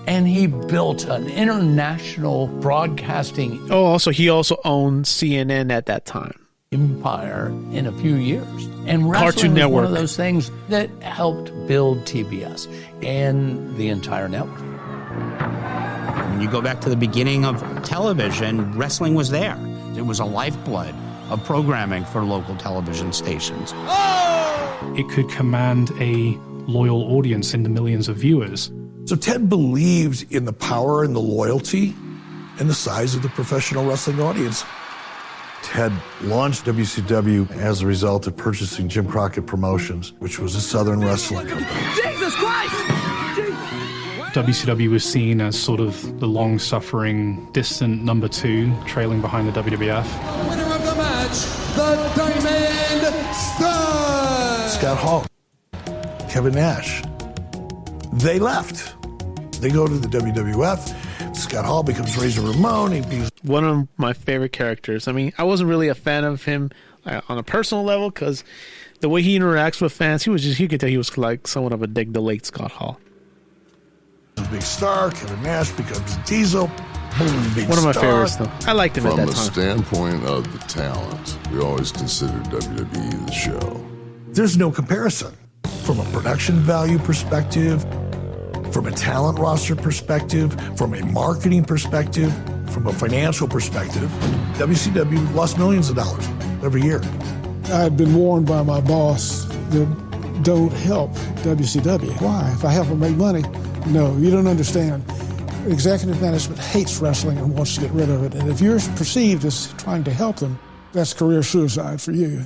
Speaker 8: And he built an international broadcasting.
Speaker 1: He also owned CNN at that time.
Speaker 8: Empire in a few years. And
Speaker 1: Cartoon
Speaker 8: was
Speaker 1: Network.
Speaker 8: One of those things that helped build TBS and the entire network.
Speaker 14: When you go back to the beginning of television, wrestling was there. It was a lifeblood of programming for local television stations.
Speaker 11: It could command a loyal audience in the millions of viewers.
Speaker 3: So Ted believed in the power and the loyalty and the size of the professional wrestling audience. Ted launched WCW as a result of purchasing Jim Crockett Promotions, which was a Southern wrestling company.
Speaker 21: Jesus Christ!
Speaker 11: WCW was seen as sort of the long-suffering, distant number 2, trailing behind the WWF.
Speaker 21: Winner of the match, the Diamond Stud!
Speaker 3: Scott Hall, Kevin Nash. They left. They go to the WWF. Scott Hall becomes Razor Ramon. He's
Speaker 1: one of my favorite characters. I mean, I wasn't really a fan of him on a personal level because the way he interacts with fans, you could tell he was like somewhat of a dig the late Scott Hall.
Speaker 3: A big star. Kevin Nash becomes Diesel. Boom, big
Speaker 1: one of my
Speaker 3: star.
Speaker 1: favorites, though. I liked him at that time.
Speaker 5: From the standpoint of the talent, we always considered WWE the show.
Speaker 3: There's no comparison. From a production value perspective, from a talent roster perspective, from a marketing perspective, from a financial perspective, WCW lost millions of dollars every year.
Speaker 4: I had been warned by my boss that don't help WCW. Why? If I help them make money? No, you don't understand. Executive management hates wrestling and wants to get rid of it. And if you're perceived as trying to help them, that's career suicide for you.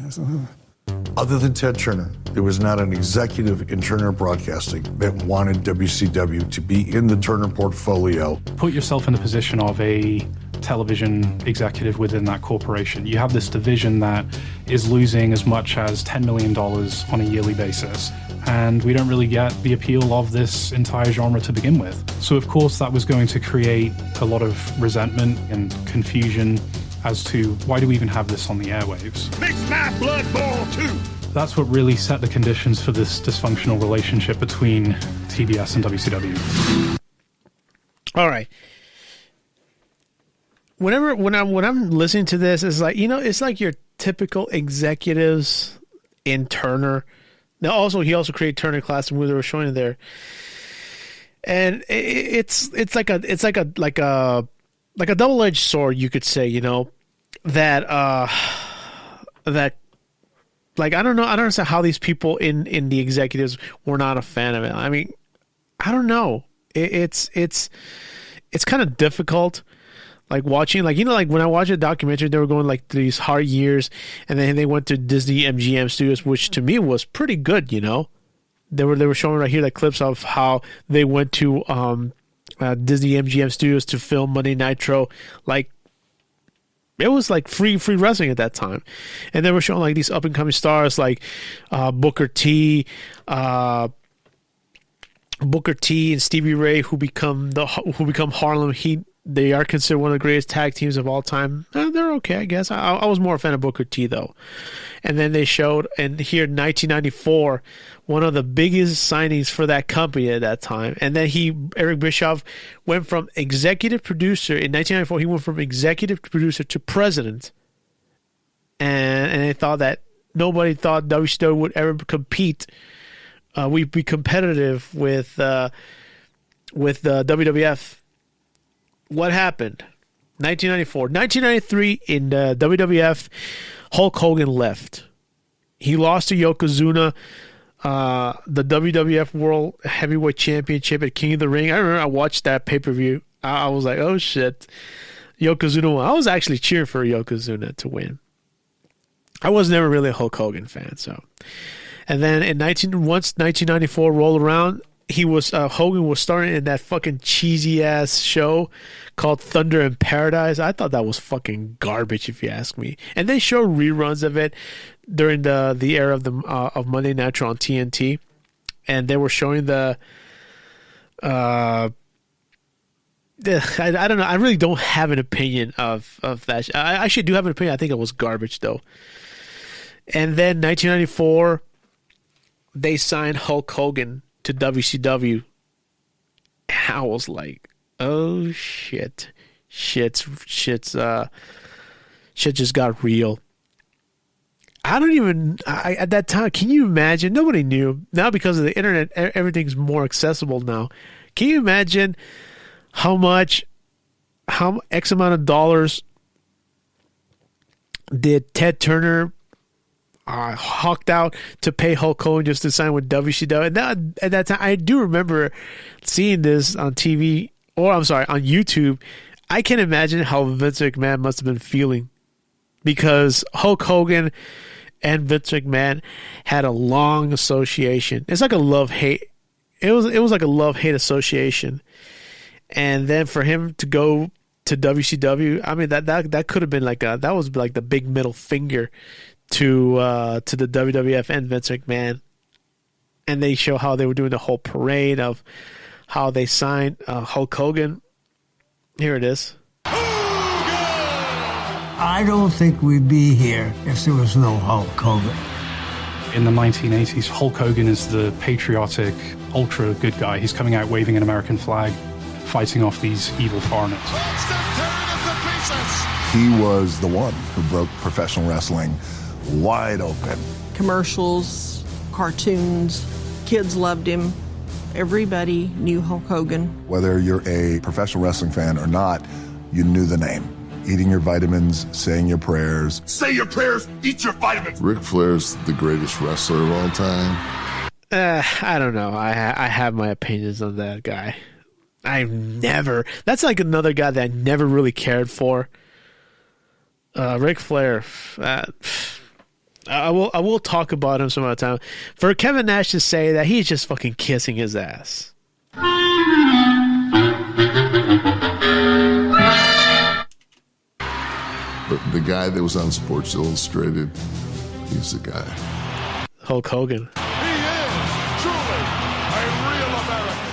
Speaker 3: Other than Ted Turner, there was not an executive in Turner Broadcasting that wanted WCW to be in the Turner portfolio.
Speaker 11: Put yourself in the position of a television executive within that corporation. You have this division that is losing as much as $10 million on a yearly basis, and we don't really get the appeal of this entire genre to begin with. So of course that was going to create a lot of resentment and confusion as to why do we even have this on the airwaves.
Speaker 21: Makes my blood boil too.
Speaker 11: That's what really set the conditions for this dysfunctional relationship between TBS and WCW.
Speaker 1: All right. When I'm listening to this, it's like, it's like your typical executives in Turner. Now, he also created Turner Classic when they were showing it there, and it's like a double-edged sword, you could say. That like I don't understand how these people in the executives were not a fan of it. I mean, I don't know. It's kind of difficult. Like watching, like when I watched a documentary, they were going like these hard years, and then they went to Disney MGM Studios, which to me was pretty good. They were showing right here like clips of how they went to Disney MGM Studios to film Monday Nitro. Like it was like free wrestling at that time, and they were showing like these up and coming stars like Booker T and Stevie Ray who become Harlem Heat. They are considered one of the greatest tag teams of all time. They're okay, I guess. I was more a fan of Booker T, though. And then they showed, and here in 1994, one of the biggest signings for that company at that time. And then Eric Bischoff, went from executive producer. In 1994, he went from executive producer to president. And they thought that nobody thought WCW would ever compete. We'd be competitive with the WWF. What happened? 1994. 1993 in the WWF, Hulk Hogan left. He lost to Yokozuna, the WWF World Heavyweight Championship at King of the Ring. I remember I watched that pay-per-view. I was like, oh shit. Yokozuna won. I was actually cheering for Yokozuna to win. I was never really a Hulk Hogan fan, so. And then once 1994 rolled around, Hogan was starring in that fucking cheesy ass show called Thunder in Paradise. I thought that was fucking garbage, if you ask me. And they show reruns of it during the era of Monday Nitro on TNT, and they were showing I don't know. I really don't have an opinion of that. I actually do have an opinion. I think it was garbage though. And then 1994, they signed Hulk Hogan to WCW. I was like, oh shit. Shit just got real. At that time, can you imagine? Nobody knew. Now because of the internet, everything's more accessible now. Can you imagine how much how X amount of dollars did Ted Turner hawked out to pay Hulk Hogan just to sign with WCW? And at that time, I do remember seeing this on TV, or I'm sorry, on YouTube. I can imagine how Vince McMahon must have been feeling, because Hulk Hogan and Vince McMahon had a long association. It's like a love-hate. It was like a love-hate association. And then for him to go to WCW, I mean, that could have been that was like the big middle finger to the WWF and Vince McMahon. And they show how they were doing the whole parade of how they signed Hulk Hogan. Here it is.
Speaker 13: I don't think we'd be here if there was no Hulk Hogan.
Speaker 11: In the 1980s, Hulk Hogan is the patriotic, ultra good guy. He's coming out waving an American flag, fighting off these evil foreigners.
Speaker 6: He was the one who broke professional wrestling wide open.
Speaker 25: Commercials, cartoons, kids loved him. Everybody knew Hulk Hogan.
Speaker 6: Whether you're a professional wrestling fan or not, you knew the name. Eating your vitamins, saying your prayers.
Speaker 17: Say your prayers, eat your vitamins.
Speaker 5: Ric Flair's the greatest wrestler of all time.
Speaker 1: I don't know. I have my opinions on that guy. That's like another guy that I never really cared for. Ric Flair. I will talk about him some other time. For Kevin Nash to say that, he's just fucking kissing his ass.
Speaker 5: But the guy that was on Sports Illustrated, he's the guy.
Speaker 1: Hulk Hogan.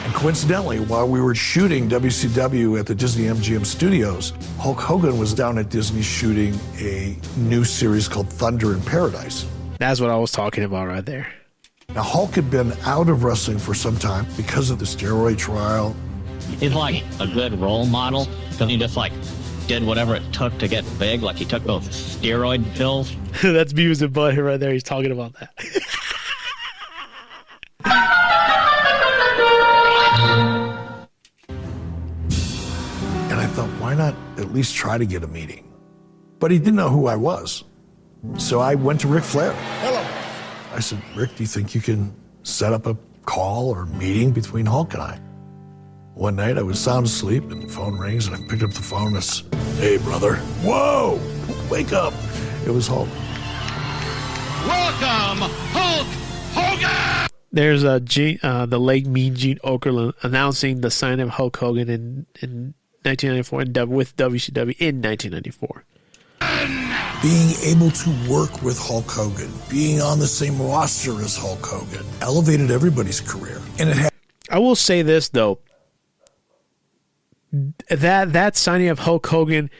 Speaker 3: And coincidentally, while we were shooting WCW at the Disney MGM studios, Hulk Hogan was down at Disney shooting a new series called Thunder in Paradise.
Speaker 1: That's what I was talking about right there.
Speaker 3: Now, Hulk had been out of wrestling for some time because of the steroid trial.
Speaker 9: He's like a good role model because he just did whatever it took to get big. Like he took those steroid pills.
Speaker 1: That's Beavis and Butthead right there. He's talking about that.
Speaker 3: And I thought, why not at least try to get a meeting? But he didn't know who I was. So I went to Ric Flair. Hello. I said, Rick, do you think you can set up a call or meeting between Hulk and I? One night I was sound asleep and the phone rings and I picked up the phone and it's, hey, brother. Whoa, wake up. It was Hulk.
Speaker 21: Welcome, Hulk Hogan!
Speaker 1: There's the late Mean Gene Okerlund announcing the signing of Hulk Hogan in 1994 and with WCW in 1994.
Speaker 3: Being able to work with Hulk Hogan, being on the same roster as Hulk Hogan, elevated everybody's career. And it had.
Speaker 1: I will say this though, that signing of Hulk Hogan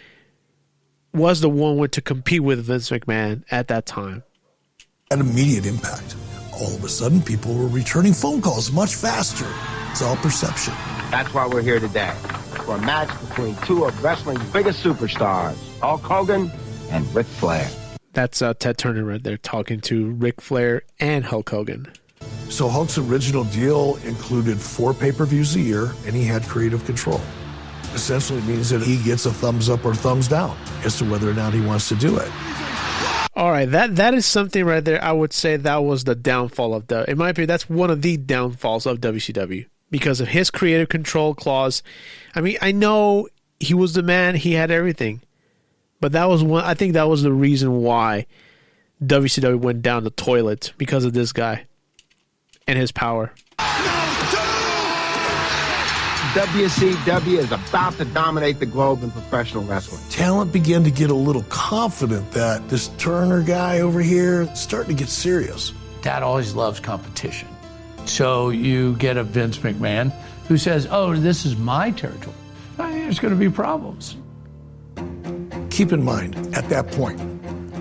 Speaker 1: was the one to compete with Vince McMahon at that time.
Speaker 3: Had immediate impact. All of a sudden, people were returning phone calls much faster. It's all perception.
Speaker 22: That's why we're here today, for a match between two of wrestling's biggest superstars, Hulk Hogan and Ric Flair.
Speaker 1: That's Ted Turner right there talking to Ric Flair and Hulk Hogan.
Speaker 3: So Hulk's original deal included 4 pay-per-views a year, and he had creative control. Essentially means that he gets a thumbs up or thumbs down as to whether or not he wants to do it.
Speaker 1: All right, that is something right there. I would say that was the downfall of in my opinion, that's one of the downfalls of WCW because of his creative control clause. I mean, I know he was the man; he had everything, but that was one. I think that was the reason why WCW went down the toilet because of this guy and his power.
Speaker 22: WCW is about to dominate the globe in professional wrestling.
Speaker 3: Talent began to get a little confident that this Turner guy over here is starting to get serious.
Speaker 8: Dad always loves competition. So you get a Vince McMahon who says, oh, this is my territory. There's going to be problems.
Speaker 3: Keep in mind, at that point,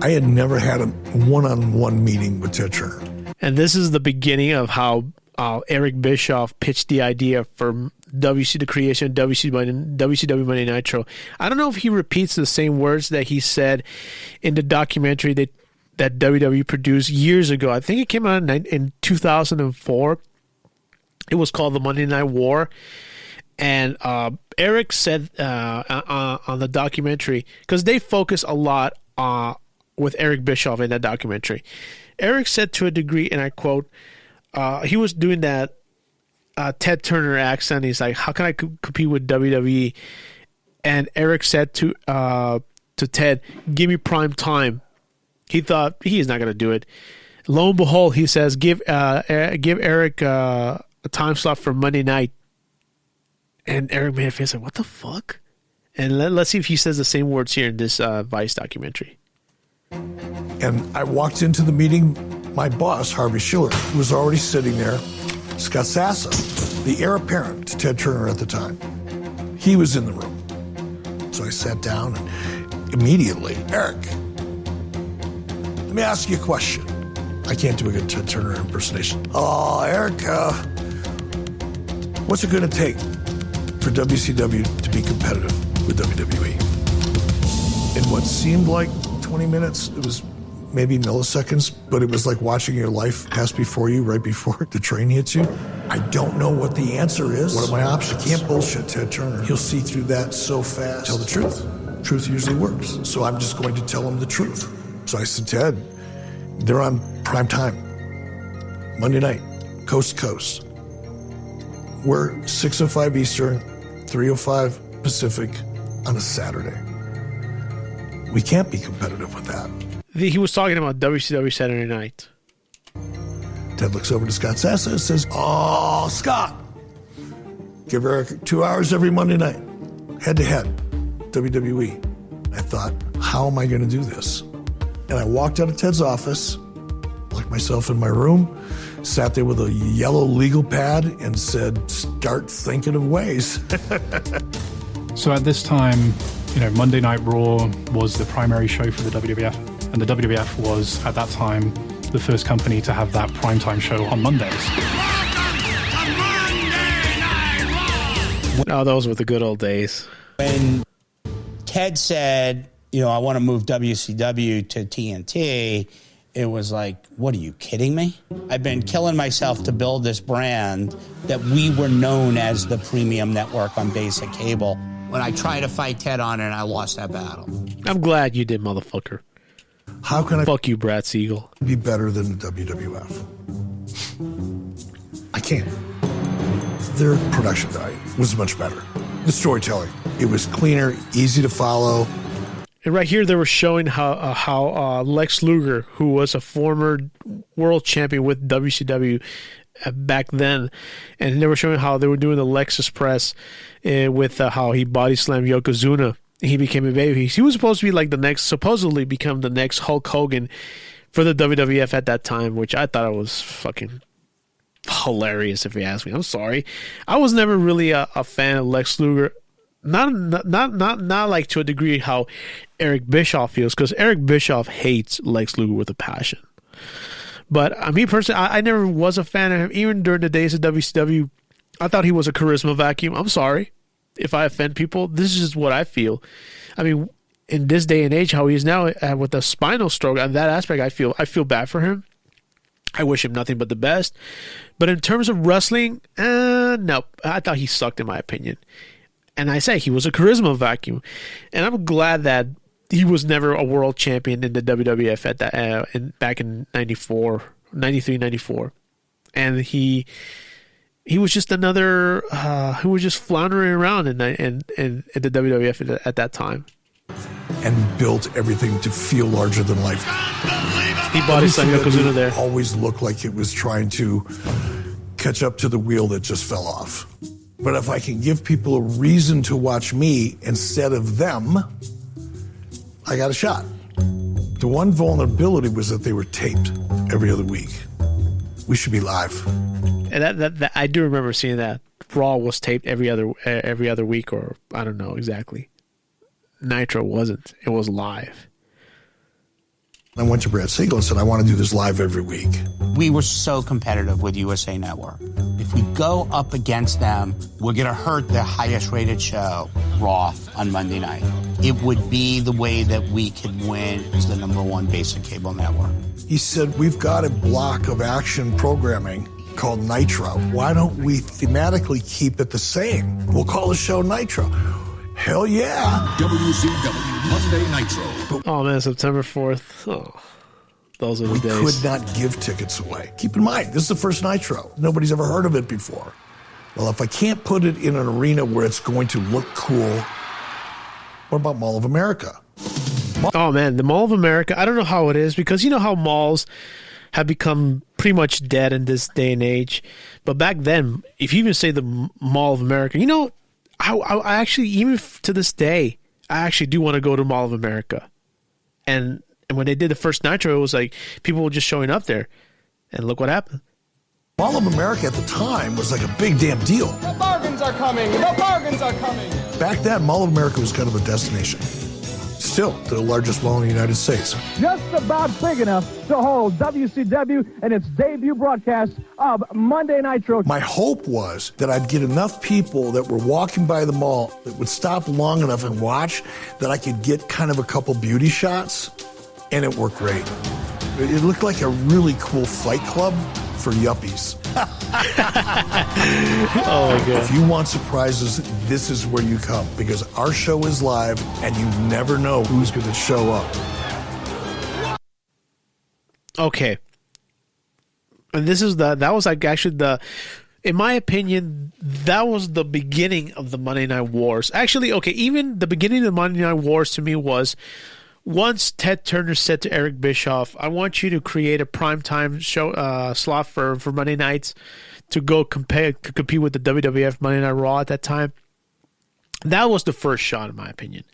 Speaker 3: I had never had a one-on-one meeting with Ted Turner.
Speaker 1: And this is the beginning of how Eric Bischoff pitched the idea for the creation of WCW Monday Nitro. I don't know if he repeats the same words that he said in the documentary that WWE produced years ago. I think it came out in 2004. It was called The Monday Night War. And Eric said on the documentary, because they focus a lot with Eric Bischoff in that documentary. Eric said to a degree, and I quote, he was doing that Ted Turner accent. He's like, how can I compete with WWE? And Eric said to Ted, give me prime time. He thought he is not going to do it. Lo and behold, he says, give Eric a time slot for Monday night. And Eric made a face like, what the fuck? And let's see if he says the same words here in this Vice documentary.
Speaker 3: And I walked into the meeting. My boss, Harvey Schiller, was already sitting there. Scott Sassa, the heir apparent to Ted Turner at the time, he was in the room. So I sat down and immediately, Eric, let me ask you a question. I can't do a good Ted Turner impersonation. Eric, what's it going to take for WCW to be competitive with WWE? In what seemed like 20 minutes, it was maybe milliseconds, but it was like watching your life pass before you right before the train hits you. I don't know what the answer is. What are my options? I can't bullshit Ted Turner. He'll see through that so fast. Tell the truth. Truth usually works. So I'm just going to tell him the truth. So I said, Ted, they're on prime time. Monday night, coast to coast. We're 6:05 Eastern, 3:05 Pacific on a Saturday. We can't be competitive with that.
Speaker 1: He was talking about WCW Saturday Night.
Speaker 3: Ted looks over to Scott Sassa and says, Scott, give Eric 2 hours every Monday night, head-to-head, WWE. I thought, how am I going to do this? And I walked out of Ted's office, locked myself in my room, sat there with a yellow legal pad and said, start thinking of ways.
Speaker 11: So at this time, Monday Night Raw was the primary show for the WWF. And the WWF was, at that time, the first company to have that primetime show on Mondays.
Speaker 1: Oh, those were the good old days.
Speaker 14: When Ted said, I want to move WCW to TNT, it was like, what are you kidding me? I've been killing myself to build this brand that we were known as the premium network on basic cable. When I tried to fight Ted on it, I lost that battle.
Speaker 1: I'm glad you did, motherfucker.
Speaker 3: How can I
Speaker 1: fuck you, Brad Siegel?
Speaker 3: Be better than the WWF? I can't. Their production value was much better. The storytelling, it was cleaner, easy to follow.
Speaker 1: And right here, they were showing how Lex Luger, who was a former world champion with WCW back then, and they were showing how they were doing the Lexus press with how he body slammed Yokozuna. He became a babyface. He was supposed to be supposedly become the next Hulk Hogan for the WWF at that time, which I thought it was fucking hilarious, if you ask me. I'm sorry. I was never really a fan of Lex Luger. Not like to a degree how Eric Bischoff feels, because Eric Bischoff hates Lex Luger with a passion. But me personally, I never was a fan of him. Even during the days of WCW, I thought he was a charisma vacuum. I'm sorry if I offend people. This is just what I feel. I mean, in this day and age, how he is now with a spinal stroke, on that aspect, I feel bad for him. I wish him nothing but the best. But in terms of wrestling, no, I thought he sucked, in my opinion. And I say he was a charisma vacuum, and I'm glad that he was never a world champion in the WWF at that back in 93, 94, and he was just another who was just floundering around in the WWF at that time,
Speaker 3: and built everything to feel larger than life.
Speaker 1: He body slammed Yokozuna there.
Speaker 3: Always looked like it was trying to catch up to the wheel that just fell off. But if I can give people a reason to watch me instead of them, I got a shot. The one vulnerability was that they were taped every other week. We should be live.
Speaker 1: And that I do remember seeing that. Raw was taped every other week, or I don't know exactly. Nitro wasn't. It was live.
Speaker 3: I went to Brad Siegel and said, I want to do this live every week.
Speaker 14: We were so competitive with USA Network. If we go up against them, we're going to hurt their highest rated show, Raw, on Monday night. It would be the way that we could win as the #1 basic cable network.
Speaker 3: He said, we've got a block of action programming. called Nitro. Why don't we thematically keep it the same? We'll call the show Nitro. Hell yeah.
Speaker 2: WCW Monday Nitro.
Speaker 1: Oh, man, September 4th. Oh, those are the
Speaker 3: We
Speaker 1: days.
Speaker 3: could not give tickets away. Keep in mind, this is the first Nitro. Nobody's ever heard of it before. Well, if I can't put it in an arena where it's going to look cool, what about Mall of America?
Speaker 1: Oh, man, the Mall of America, I don't know how it is, because you know how malls have become pretty much dead in this day and age. But back then, if you even say the Mall of America, you know, I actually, even to this day, I actually do want to go to Mall of America. And when they did the first Nitro, it was like people were just showing up there. And look what happened.
Speaker 3: Mall of America at the time was like a big damn deal.
Speaker 21: The bargains are coming. The bargains are coming.
Speaker 3: Back then, Mall of America was kind of a destination. Still, the largest mall in the United States.
Speaker 15: Just about big enough to hold WCW and its debut broadcast of Monday Nitro.
Speaker 3: My hope was that I'd get enough people that were walking by the mall that would stop long enough and watch that I could get kind of a couple beauty shots, and it worked great. It looked like a really cool fight club for yuppies.
Speaker 1: Oh, my God.
Speaker 3: If you want surprises, this is where you come, because our show is live and you never know who's going to show up.
Speaker 1: Okay. And this is that was like actually in my opinion, that was the beginning of the Monday Night Wars. Actually, okay, even the beginning of the Monday Night Wars to me was once Ted Turner said to Eric Bischoff, I want you to create a primetime show slot for Monday nights to go compete with the WWF Monday Night Raw at that time. That was the first shot, in my opinion.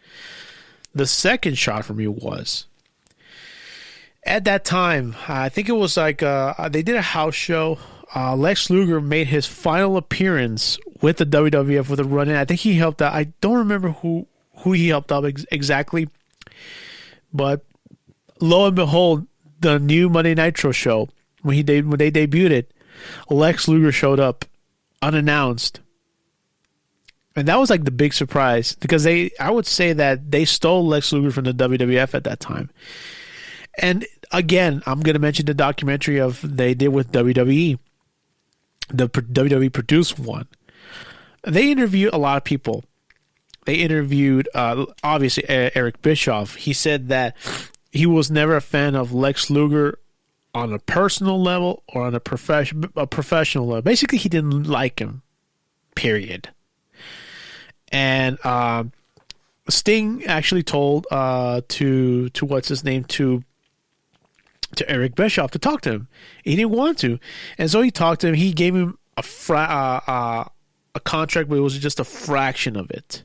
Speaker 1: The second shot for me was, at that time, I think it was like they did a house show. Lex Luger made his final appearance with the WWF with a run-in. I think he helped out. I don't remember who he helped out exactly. But lo and behold, the new Monday Nitro show, when they debuted it, Lex Luger showed up unannounced. And that was like the big surprise, because I would say that they stole Lex Luger from the WWF at that time. And again, I'm going to mention the documentary they did with WWE, the WWE produced one. They interviewed a lot of people. They interviewed, obviously, Eric Bischoff. He said that he was never a fan of Lex Luger on a personal level or on a professional level. Basically, he didn't like him, period. And Sting actually told to what's his name, to Eric Bischoff to talk to him. He didn't want to. And so he talked to him. He gave him a contract, but it was just a fraction of it.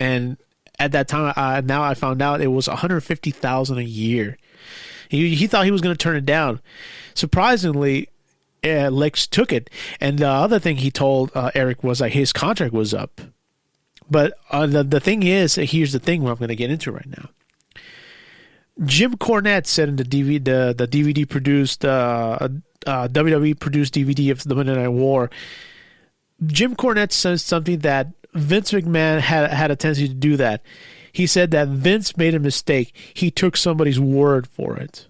Speaker 1: And at that time, now I found out it was $150,000 a year. He thought he was going to turn it down. Surprisingly, Lex took it. And the other thing he told Eric was that his contract was up. But the thing is, here's the thing, what I'm going to get into right now. Jim Cornette said in the DVD produced WWE produced DVD of the Monday Night War. Jim Cornette says something that Vince McMahon had a tendency to do that. He said that Vince made a mistake. He took somebody's word for it.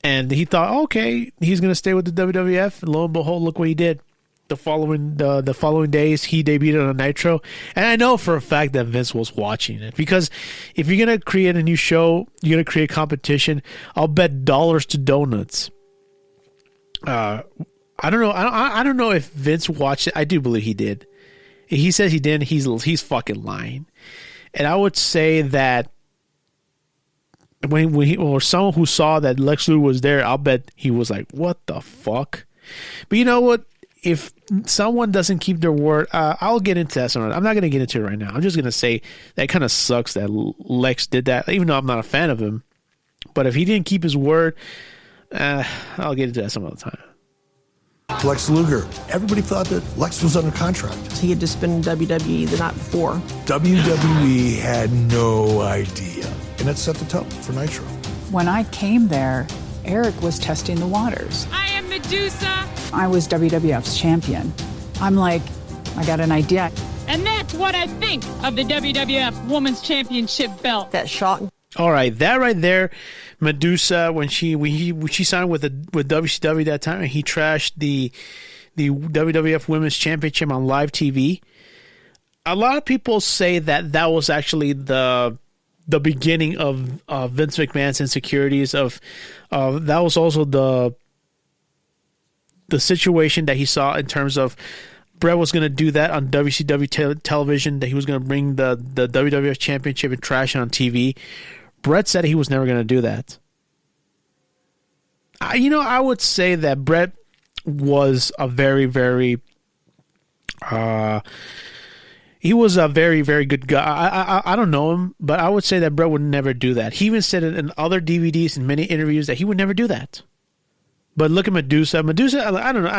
Speaker 1: And he thought, okay, he's going to stay with the WWF. And lo and behold, look what he did. The following days, he debuted on Nitro. And I know for a fact that Vince was watching it. Because if you're going to create a new show, you're going to create competition, I'll bet dollars to donuts. I don't know. I don't know if Vince watched it. I do believe he did. He says he didn't. He's fucking lying. And I would say that when he, or someone who saw that Lex Luger was there, I'll bet he was like, "What the fuck?" But you know what? If someone doesn't keep their word, I'll get into that. I'm not going to get into it right now. I'm just going to say that kind of sucks that Lex did that, even though I'm not a fan of him. But if he didn't keep his word, I'll get into that some other time.
Speaker 3: Lex Luger. Everybody thought that Lex was under contract.
Speaker 25: He had just been in WWE the night before.
Speaker 3: WWE had no idea. And that set the tone for Nitro.
Speaker 16: When I came there, Eric was testing the waters.
Speaker 24: I am Medusa.
Speaker 16: I was WWF's champion. I'm like, I got an idea.
Speaker 24: And that's what I think of the WWF Women's Championship belt.
Speaker 25: That shot
Speaker 1: All right, that right there, Medusa, when she signed with WCW that time, and he trashed the WWF Women's Championship on live TV. A lot of people say that was actually the beginning of Vince McMahon's insecurities. That was also the situation that he saw in terms of Bret was going to do that on WCW television, that he was going to bring the WWF Championship and trash it on TV. Bret said he was never going to do that. I would say that Bret was a very, very he was a very, very good guy. I don't know him, but I would say that Bret would never do that. He even said it in other DVDs and many interviews that he would never do that. But look at Medusa. Medusa, I don't know.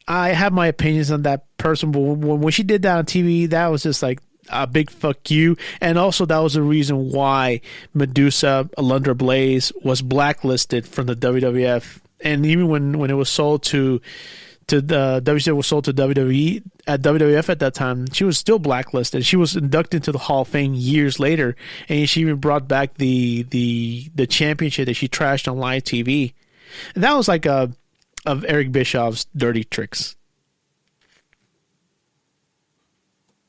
Speaker 1: I have my opinions on that person, but when she did that on TV, that was just like a big fuck you. And also that was the reason why Medusa, Alundra Blaze, was blacklisted from the WWF. And even when it was sold to the WCW was sold to WWE at WWF at that time, she was still blacklisted. She was inducted into the Hall of Fame years later, and she even brought back the championship that she trashed on live TV. And that was like of Eric Bischoff's dirty tricks.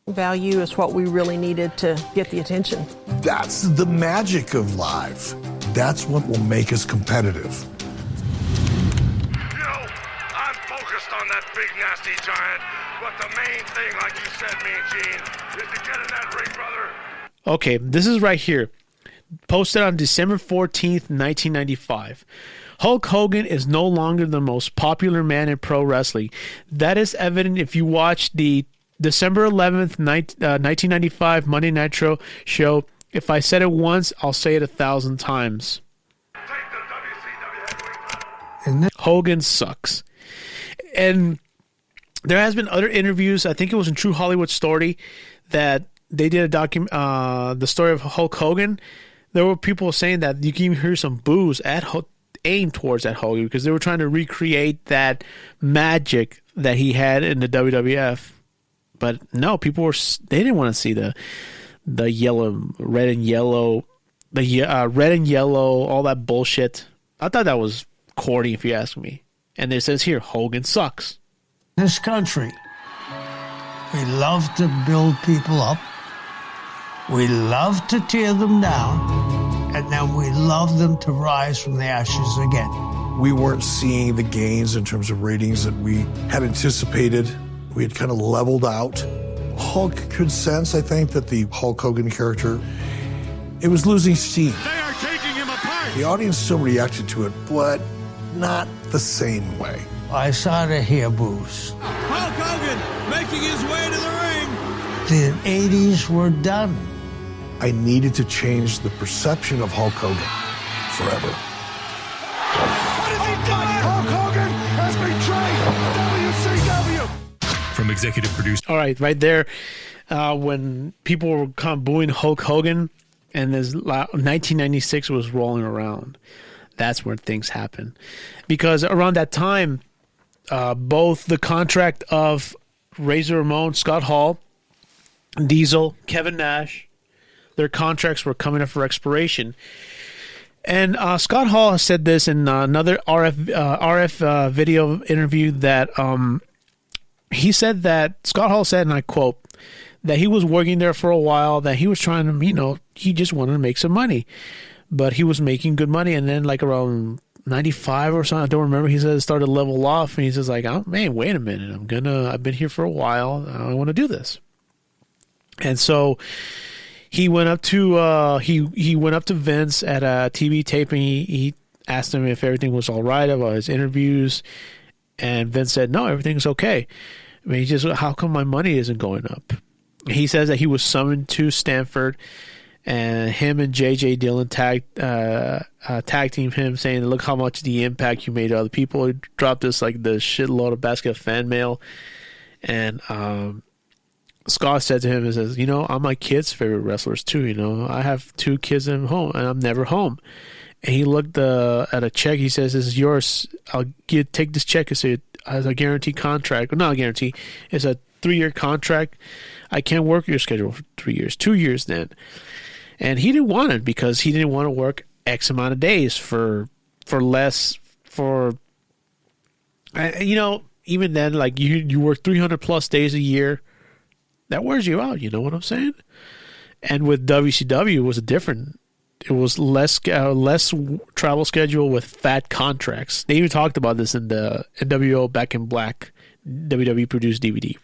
Speaker 25: Value is what we really needed to get the attention.
Speaker 3: That's the magic of live. That's what will make us competitive.
Speaker 17: On that big nasty giant, but the main thing, like you said, me and Gene, is to get in that ring, brother.
Speaker 1: Okay, this is right here. Posted on December 14th, 1995. Hulk Hogan is no longer the most popular man in pro wrestling. That is evident if you watch the December 11th, 1995 Monday Nitro show. If I said it once, I'll say it 1,000 times. Hogan sucks. And there has been other interviews. I think it was in True Hollywood Story that they did the story of Hulk Hogan. There were people saying that you can even hear some boos aimed towards that Hogan because they were trying to recreate that magic that he had in the WWF. But no, they didn't want to see the yellow, red and yellow, red and yellow, all that bullshit. I thought that was corny, if you ask me. And it says here, Hogan sucks.
Speaker 13: This country, we love to build people up. We love to tear them down. And then we love them to rise from the ashes again.
Speaker 3: We weren't seeing the gains in terms of ratings that we had anticipated. We had kind of leveled out. Hulk could sense, I think, that the Hulk Hogan character, it was losing steam.
Speaker 17: They are taking him apart.
Speaker 3: The audience still reacted to it, but not the same way.
Speaker 13: I saw the hair boos.
Speaker 21: Hulk Hogan making his way to the ring.
Speaker 13: The 80s were done.
Speaker 3: I needed to change the perception of Hulk Hogan forever.
Speaker 17: What has he done? Hulk Hogan has betrayed WCW.
Speaker 10: From executive producer.
Speaker 1: All right, right there, when people were kind of booing Hulk Hogan, and this 1996 was rolling around. That's where things happen. Because around that time, both the contract of Razor Ramon, Scott Hall, Diesel, Kevin Nash, their contracts were coming up for expiration. And Scott Hall has said this in another RF video interview that he said that, Scott Hall said, and I quote, that he was working there for a while, that he was trying to, he just wanted to make some money. But he was making good money, and then like around 95 or something, I don't remember, he said it started to level off, and he's just like, oh man, wait a minute, I've been here for a while, I want to do this. And so he went up to he went up to Vince at a TV taping. He asked him if everything was all right about his interviews, and Vince said, no, everything's okay. I mean, he just, how come my money isn't going up? He says that he was summoned to Stanford, and him and J.J. Dillon tag team him, saying, look how much the impact you made to other people. He dropped this like the shitload of basket of fan mail. And Scott said to him, he says, I'm my kids' favorite wrestlers too. I have 2 kids at home, and I'm never home. And he looked at a check. He says, this is yours. I'll take this check as a guaranteed contract. Well, not a guarantee. It's a 3-year contract. I can't work your schedule for 3 years. 2 years then. And he didn't want it because he didn't want to work X amount of days for less, you know, even then, like you work 300 plus days a year, that wears you out. You know what I'm saying? And with WCW, it was different. It was less travel schedule with fat contracts. They even talked about this in the NWO Back in Black WWE produced DVD.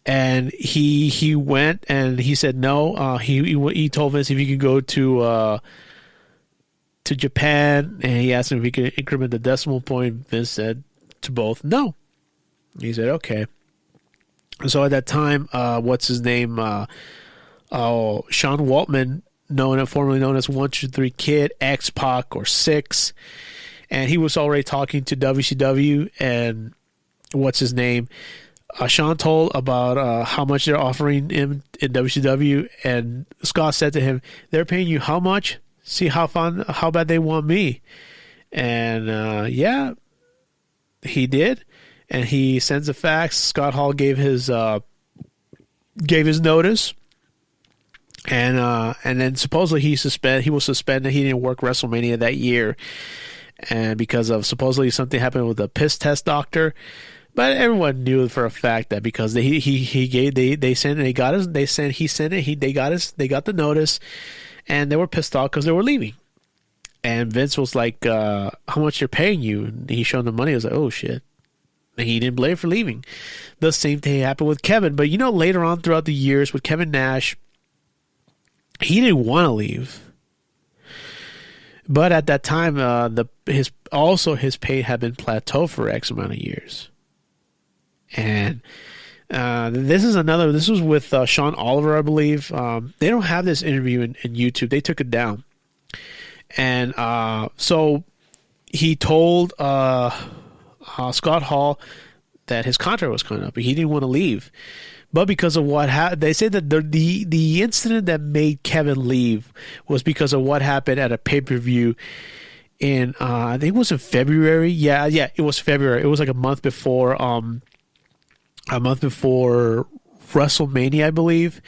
Speaker 1: And he went and he said no. He told Vince if he could go to Japan, and he asked him if he could increment the decimal point. Vince said to both no. He said okay. So at that time, what's his name? Sean Waltman, formerly known as 123 Kid, X-Pac, or Six, and he was already talking to WCW, and what's his name? Sean told about how much they're offering him in WCW, and Scott said to him, "They're paying you how much? See how bad they want me." And yeah, he did, and he sends a fax. Scott Hall gave his notice. And then supposedly he was suspended. He didn't work WrestleMania that year, and because of supposedly something happened with a piss test doctor. But everyone knew for a fact that because they got the notice, and they were pissed off because they were leaving. And Vince was like, "How much they're paying you?" And he showed them money. I was like, "Oh shit." And he didn't blame for leaving. The same thing happened with Kevin, but later on throughout the years with Kevin Nash. He didn't want to leave, but at that time, his pay had been plateaued for X amount of years, and this was with Sean Oliver, I believe. They don't have this interview in YouTube; they took it down, and so he told Scott Hall that his contract was coming up, but he didn't want to leave. But because of what happened, they say that the incident that made Kevin leave was because of what happened at a pay-per-view in I think it was in February. Yeah, it was February. It was like a month before WrestleMania, I believe.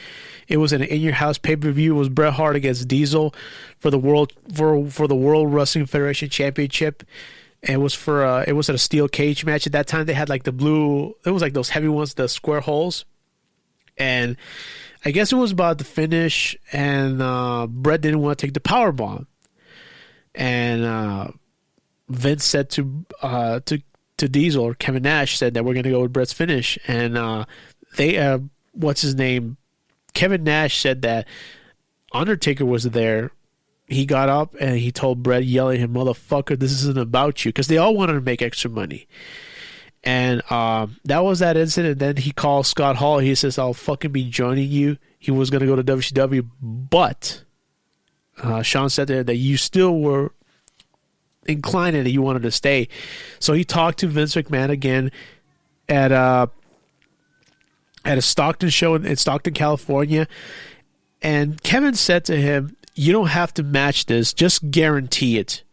Speaker 1: It was an In Your House pay-per-view. It was Bret Hart against Diesel for the World Wrestling Federation Championship. And it was at a steel cage match. At that time, they had like the blue. It was like those heavy ones, the square holes. And I guess it was about the finish, and Bret didn't want to take the power bomb. And Vince said to Diesel, or Kevin Nash said that we're going to go with Bret's finish. And what's his name? Kevin Nash said that Undertaker was there. He got up and he told Bret, yelling at him, "Motherfucker, this isn't about you," because they all wanted to make extra money. And that was that incident. Then he called Scott Hall. He says, "I'll fucking be joining you." He was going to go to WCW, but Sean said that you still were inclined and you wanted to stay. So he talked to Vince McMahon again at a Stockton show in Stockton, California. And Kevin said to him, "You don't have to match this. Just guarantee it."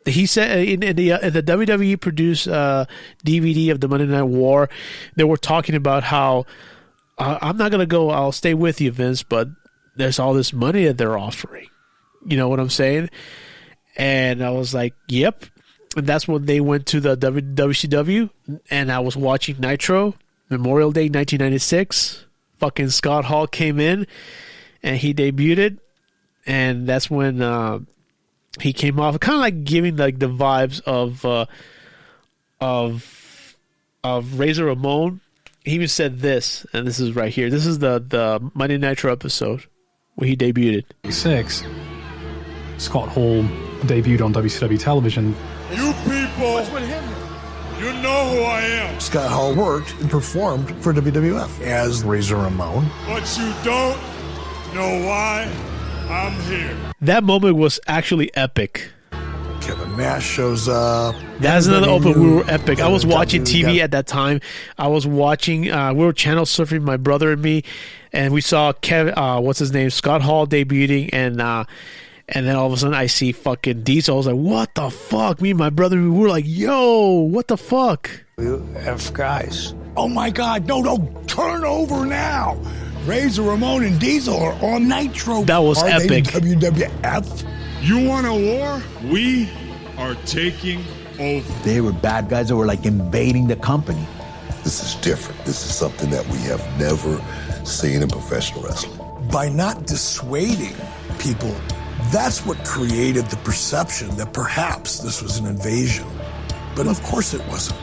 Speaker 1: He said in the WWE produced DVD of the Monday Night War, they were talking about how I'm not going to go. I'll stay with you, Vince, but there's all this money that they're offering. You know what I'm saying? And I was like, yep. And that's when they went to the WCW, and I was watching Nitro, Memorial Day 1996. Fucking Scott Hall came in, and he debuted, and that's when he came off, kind of like giving like the vibes of Razor Ramon. He even said this, and this is right here. This is the Monday Nitro episode where he debuted.
Speaker 11: 6. Scott Hall debuted on WCW television.
Speaker 17: You people, you know who I am.
Speaker 3: Scott Hall worked and performed for WWF as Razor Ramon.
Speaker 17: But you don't know why I'm here.
Speaker 1: That moment was actually epic.
Speaker 3: Kevin Nash shows up.
Speaker 1: That's another open. We were epic. I was watching TV at that time. I was watching. We were channel surfing, my brother and me, and we saw what's his name, Scott Hall debuting, and then all of a sudden I see fucking Diesel. I was like, what the fuck? Me and my brother, we were like, yo, what the fuck?
Speaker 13: You F guys. Oh my God! No! Turn over now.
Speaker 10: Razor Ramon and Diesel are on Nitro.
Speaker 1: That was
Speaker 10: are
Speaker 1: epic.
Speaker 10: They the WWF?
Speaker 2: You want a war? We are taking over.
Speaker 18: They were bad guys that were like invading the company.
Speaker 5: This is different. This is something that we have never seen in professional wrestling.
Speaker 3: By not dissuading people, that's what created the perception that perhaps this was an invasion. But of course it wasn't.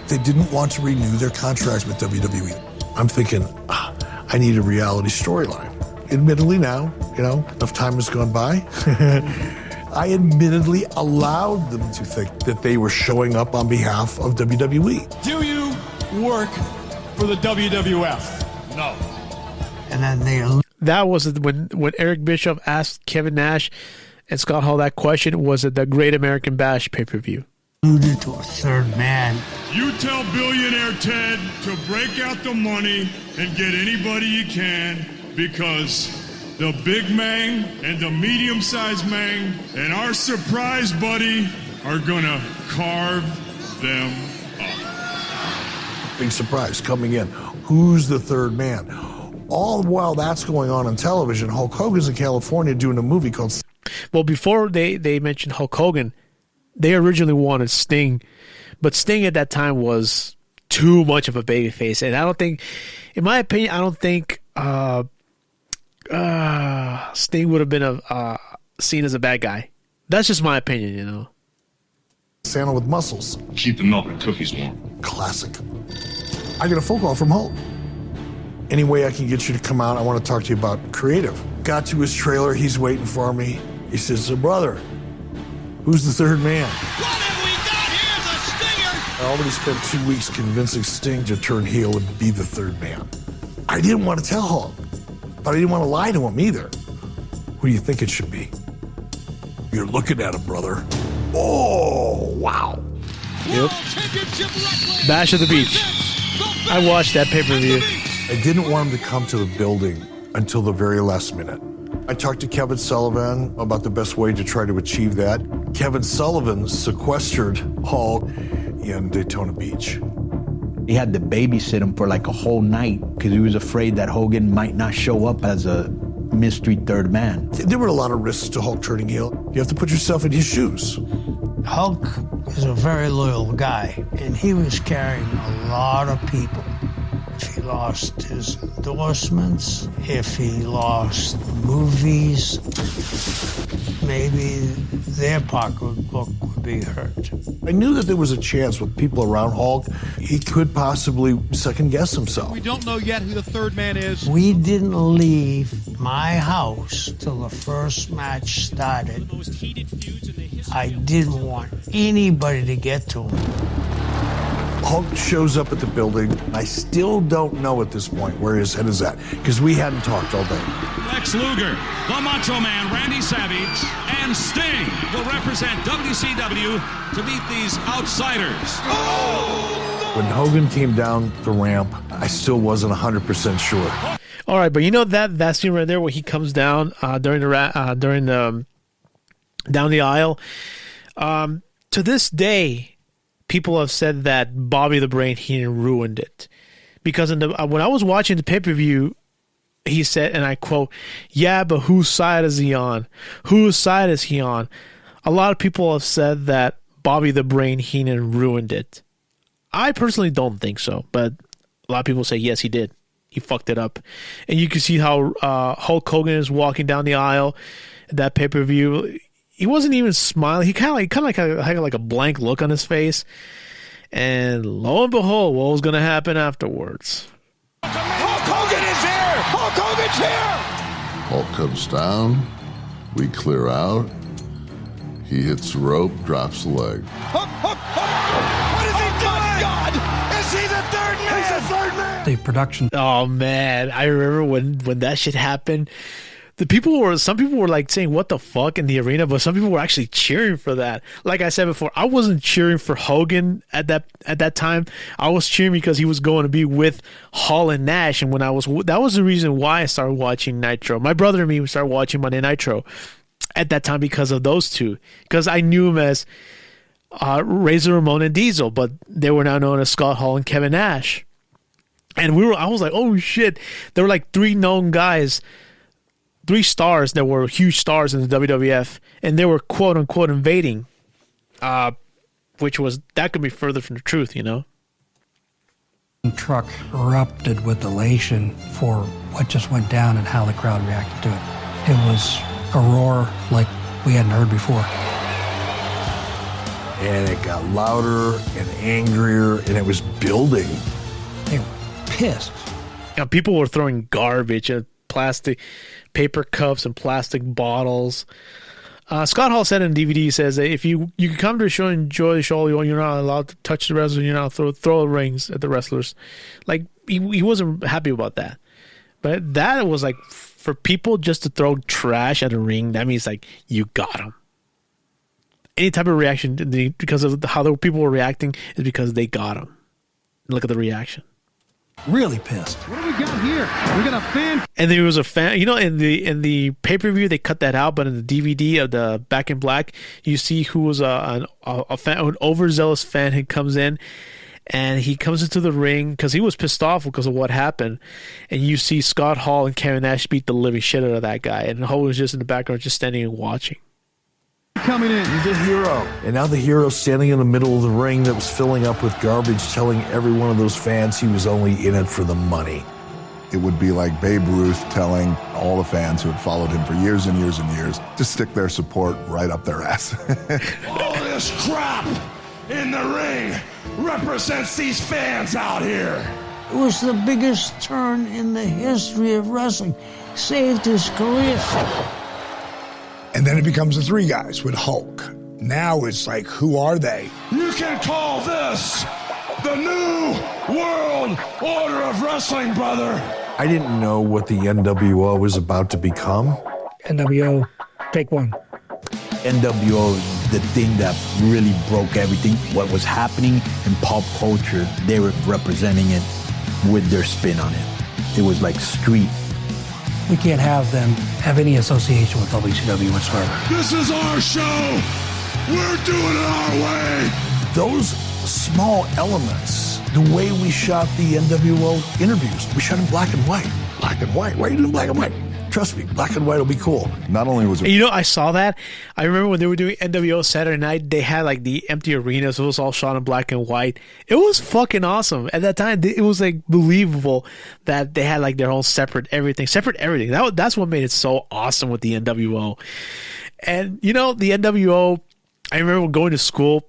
Speaker 3: They didn't want to renew their contracts with WWE. I'm thinking, I need a reality storyline. Admittedly now, enough time has gone by. I admittedly allowed them to think that they were showing up on behalf of WWE.
Speaker 2: Do you work for the WWF? No.
Speaker 13: And then
Speaker 1: that was when Eric Bischoff asked Kevin Nash and Scott Hall that question. Was it the Great American Bash pay-per-view?
Speaker 13: Alluded to a third man.
Speaker 2: You tell billionaire Ted to break out the money and get anybody you can, because the big man and the medium-sized man and our surprise buddy are gonna carve them up.
Speaker 3: Big surprise coming in. Who's the third man? All while that's going on television, Hulk Hogan's in California doing a movie called...
Speaker 1: Well, before they mentioned Hulk Hogan, they originally wanted Sting, but Sting at that time was too much of a babyface, and I don't think, in my opinion, Sting would have been seen as a bad guy. That's just my opinion,
Speaker 3: Santa with muscles.
Speaker 2: Keep the milk and cookies warm.
Speaker 3: Classic. I get a phone call from Hulk. Any way I can get you to come out, I want to talk to you about creative. Got to his trailer, he's waiting for me. He says, so brother, who's the third man?
Speaker 21: What have we got here? The Stinger!
Speaker 3: I already spent 2 weeks convincing Sting to turn heel and be the third man. I didn't want to tell Hulk, but I didn't want to lie to him either. Who do you think it should be? You're looking at him, brother. Oh, wow.
Speaker 1: Yep. Bash at the Beach. I watched that pay-per-view.
Speaker 3: I didn't want him to come to the building until the very last minute. I talked to Kevin Sullivan about the best way to try to achieve that. Kevin Sullivan sequestered Hulk in Daytona Beach.
Speaker 18: He had to babysit him for like a whole night because he was afraid that Hogan might not show up as a mystery third man.
Speaker 3: There were a lot of risks to Hulk turning heel. You have to put yourself in his shoes.
Speaker 13: Hulk is a very loyal guy, and he was carrying a lot of people. If he lost his endorsements, if he lost movies, maybe their pocketbook would be hurt.
Speaker 3: I knew that there was a chance with people around Hulk, he could possibly second-guess himself.
Speaker 2: We don't know yet who the third man is.
Speaker 13: We didn't leave my house till the first match started. I didn't want anybody to get to him.
Speaker 3: Hulk shows up at the building. I still don't know at this point where his head is at, because we hadn't talked all day.
Speaker 2: Lex Luger, the Macho Man, Randy Savage, and Sting will represent WCW to meet these outsiders.
Speaker 3: When Hogan came down the ramp, I still wasn't 100% sure.
Speaker 1: All right, but that scene right there where he comes down down the aisle. To this day, people have said that Bobby the Brain Heenan ruined it, because when I was watching the pay-per-view, he said, and I quote, "Yeah, but whose side is he on? Whose side is he on?" A lot of people have said that Bobby the Brain Heenan ruined it. I personally don't think so, but a lot of people say yes, he did. He fucked it up, and you can see how Hulk Hogan is walking down the aisle at that pay-per-view. He wasn't even smiling. He kind of had like a blank look on his face. And lo and behold, what was going to happen afterwards?
Speaker 21: Hulk Hogan is here! Hulk Hogan's here!
Speaker 5: Hulk comes down. We clear out. He hits the rope, drops the leg.
Speaker 21: Hulk! What is he doing? God! Is he the third man? He's the third man!
Speaker 11: The production.
Speaker 1: Oh, man. I remember when that shit happened. Some people were like saying, what the fuck, in the arena, but some people were actually cheering for that. Like I said before, I wasn't cheering for Hogan at that time. I was cheering because he was going to be with Hall and Nash, and that was the reason why I started watching Nitro. My brother and me started watching Monday Nitro at that time because of those two. Because I knew him as Razor Ramon and Diesel, but they were now known as Scott Hall and Kevin Nash. And I was like, oh shit. There were like 3 known guys, 3 stars that were huge stars in the WWF, and they were quote unquote invading, that could be further from the truth, you know?
Speaker 7: The truck erupted with elation for what just went down and how the crowd reacted to it. It was a roar like we hadn't heard before.
Speaker 3: And it got louder and angrier, and it was building.
Speaker 7: They were pissed.
Speaker 1: Yeah, people were throwing garbage at plastic paper cups and plastic bottles. Scott Hall said in DVD, he says that if you can come to a show and enjoy the show, you're not allowed to touch the wrestlers, you're not allowed to throw rings at the wrestlers. Like, he wasn't happy about that. But that was like, for people just to throw trash at a ring, that means like, you got them. Any type of reaction, because of how the people were reacting, is because they got them. Look at the reaction.
Speaker 7: Really pissed.
Speaker 15: What do we got here? We got a fan.
Speaker 1: And there was a fan. You know, in the pay-per-view they cut that out, but in the DVD of the Back in Black, you see who was a fan, an overzealous fan who comes in, and he comes into the ring because he was pissed off because of what happened. And you see Scott Hall and Kevin Nash beat the living shit out of that guy, and Hall was just in the background, just standing and watching.
Speaker 15: Coming in,
Speaker 3: he's a hero. And now the hero's standing in the middle of the ring that was filling up with garbage, telling every one of those fans he was only in it for the money.
Speaker 6: It would be like Babe Ruth telling all the fans who had followed him for years and years and years to stick their support right up their ass.
Speaker 17: All this crap in the ring represents these fans out here.
Speaker 13: It was the biggest turn in the history of wrestling. Saved his career.
Speaker 10: And then it becomes the 3 guys with Hulk. Now it's like, who are they?
Speaker 17: You can call this the New World Order of Wrestling, brother.
Speaker 3: I didn't know what the NWO was about to become.
Speaker 7: NWO, take 1.
Speaker 18: NWO is the thing that really broke everything. What was happening in pop culture, they were representing it with their spin on it. It was like street.
Speaker 7: We can't have them have any association with WCW whatsoever.
Speaker 17: This is our show. We're doing it our way.
Speaker 3: Those small elements, the way we shot the NWO interviews, we shot in black and white. Black and white. Why are you doing black and white? Trust me, black and white will be cool.
Speaker 6: Not only was it...
Speaker 1: You know, I saw that. I remember when they were doing NWO Saturday Night, they had like the empty arenas. It was all shot in black and white. It was fucking awesome. At that time, it was like believable that they had like their own separate everything. That's what made it so awesome with the NWO. And, you know, the NWO, I remember going to school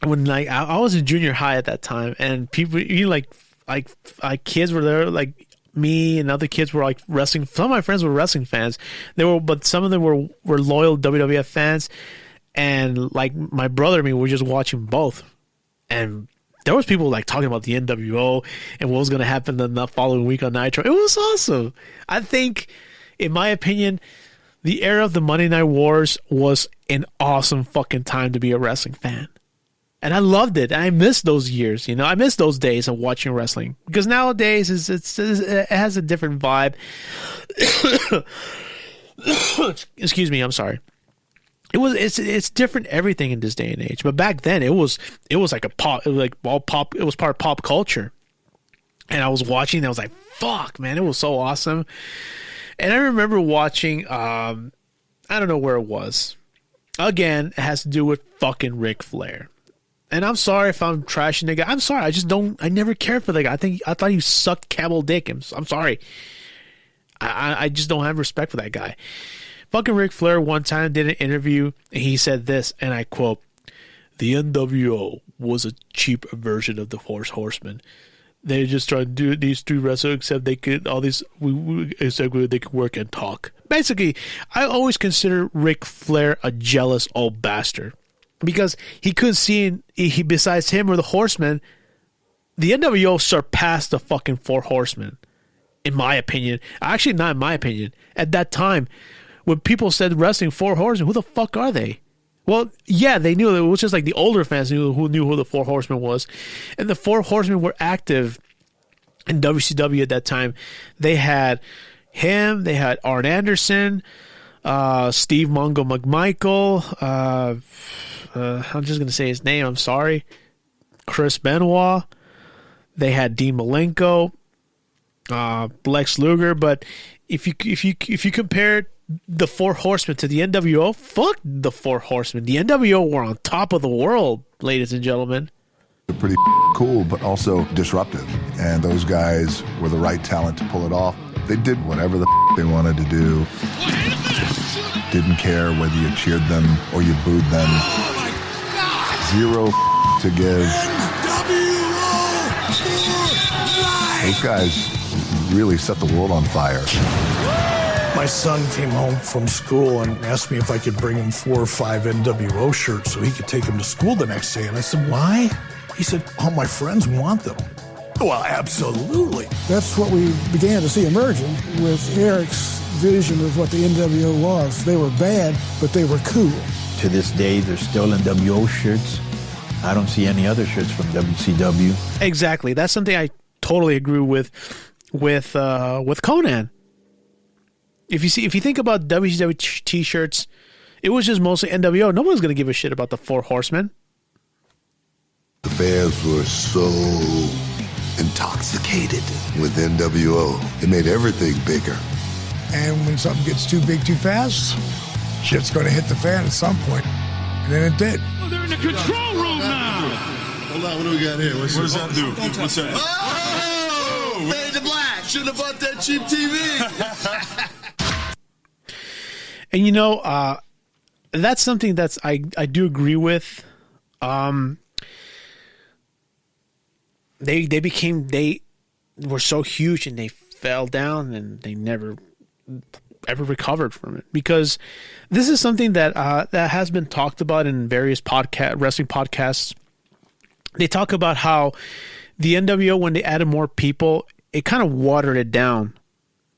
Speaker 1: when like I was in junior high at that time, and people, you know, like kids were there, like me and other kids were like wrestling. Some of my friends were wrestling fans. But some of them were loyal WWF fans, and like my brother and me were just watching both. And there was people like talking about the NWO and what was going to happen the following week on Nitro. It was awesome. I think, in my opinion, the era of the Monday Night Wars was an awesome fucking time to be a wrestling fan. And I loved it. I miss those years, you know. I miss those days of watching wrestling, because nowadays it has a different vibe. Excuse me, I'm sorry. It's different everything in this day and age. But back then it was like it was part of pop culture. And I was watching and I was like, fuck, man, it was so awesome. And I remember watching I don't know where it was. Again, it has to do with fucking Ric Flair. And I'm sorry if I'm trashing the guy. I'm sorry. I never cared for the guy. I thought he sucked camel dick. I'm sorry. I just don't have respect for that guy. Fucking Ric Flair one time did an interview, and he said this, and I quote, "The NWO was a cheap version of the Horsemen. They just tried to do these 3 wrestlers, except they could they could work and talk." Basically, I always consider Ric Flair a jealous old bastard, because he couldn't see besides him or the Horsemen, the NWO surpassed the fucking 4 Horsemen, in my opinion. Actually, not in my opinion. At that time, when people said wrestling 4 Horsemen, who the fuck are they? Well, yeah, they knew. It was just like the older fans knew who the 4 Horsemen was. And the 4 Horsemen were active in WCW at that time. They had him, they had Arn Anderson, Steve Mongo McMichael, I'm just going to say his name, I'm sorry, Chris Benoit. They had Dean Malenko, Lex Luger, but if you compare the Four Horsemen to the NWO, fuck the Four Horsemen. The NWO were on top of the world, ladies and gentlemen.
Speaker 6: They're pretty cool, but also disruptive. And those guys were the right talent to pull it off. They did whatever the they wanted to do. Didn't care whether you cheered them or you booed them. Zero to give. Those guys really set the world on fire.
Speaker 3: My son came home from school and asked me if I could bring him 4 or 5 NWO shirts so he could take them to school the next day. And I said, why? He said, all my friends want them. Well, absolutely.
Speaker 4: That's what we began to see emerging with Eric's vision of what the NWO was. They were bad, but they were cool.
Speaker 18: To this day, there's still NWO shirts. I don't see any other shirts from WCW.
Speaker 1: Exactly. That's something I totally agree with Conan. If you think about WCW t-shirts, it was just mostly NWO. No one's going to give a shit about the Four Horsemen.
Speaker 5: The fans were so intoxicated with NWO. It made everything bigger.
Speaker 10: And when something gets too big too fast, shit's going to hit the fan at some point. And then it did.
Speaker 17: Oh, they're in the control room now.
Speaker 5: Hold on, what do we got here?
Speaker 2: What does that do? What's that?
Speaker 5: Oh! Fade to black. Should have bought that cheap TV.
Speaker 1: And that's something that's I do agree with. They were so huge and they fell down and they never ever recovered from it, because this is something that that has been talked about in various wrestling podcasts. They talk about how the NWO, when they added more people, it kind of watered it down.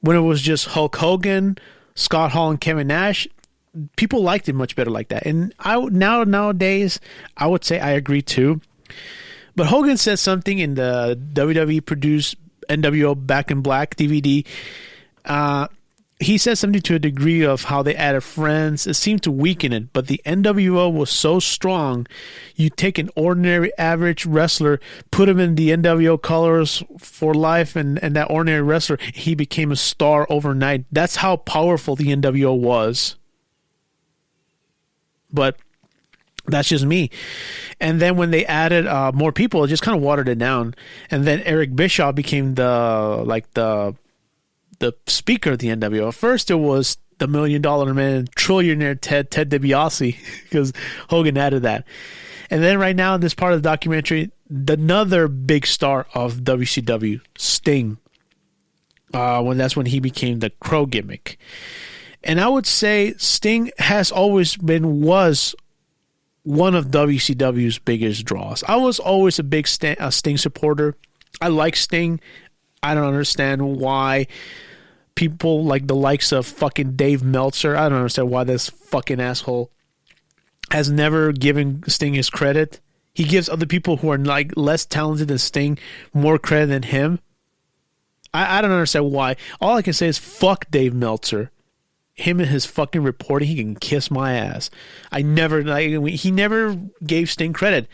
Speaker 1: When it was just Hulk Hogan, Scott Hall, and Kevin Nash, people liked it much better like that. And nowadays, I would say I agree too. But Hogan said something in the WWE produced NWO Back in Black DVD. He said something to a degree of how they added friends. It seemed to weaken it, but the NWO was so strong. You take an ordinary average wrestler, put him in the NWO colors for life, and that ordinary wrestler, he became a star overnight. That's how powerful the NWO was. But that's just me. And then when they added more people, it just kind of watered it down. And then Eric Bischoff became the speaker of the NWO. At first, it was the $1 Million Man, trillionaire Ted DiBiase, because Hogan added that. And then right now, in this part of the documentary, another big star of WCW, Sting. That's when he became the Crow gimmick. And I would say Sting was one of WCW's biggest draws. I was always a big Sting supporter. I like Sting. I don't understand why people like the likes of fucking Dave Meltzer, I don't understand why this fucking asshole has never given Sting his credit. He gives other people who are like less talented than Sting more credit than him. I don't understand why. All I can say is fuck Dave Meltzer. Him and his fucking reporting, he can kiss my ass. He never gave Sting credit.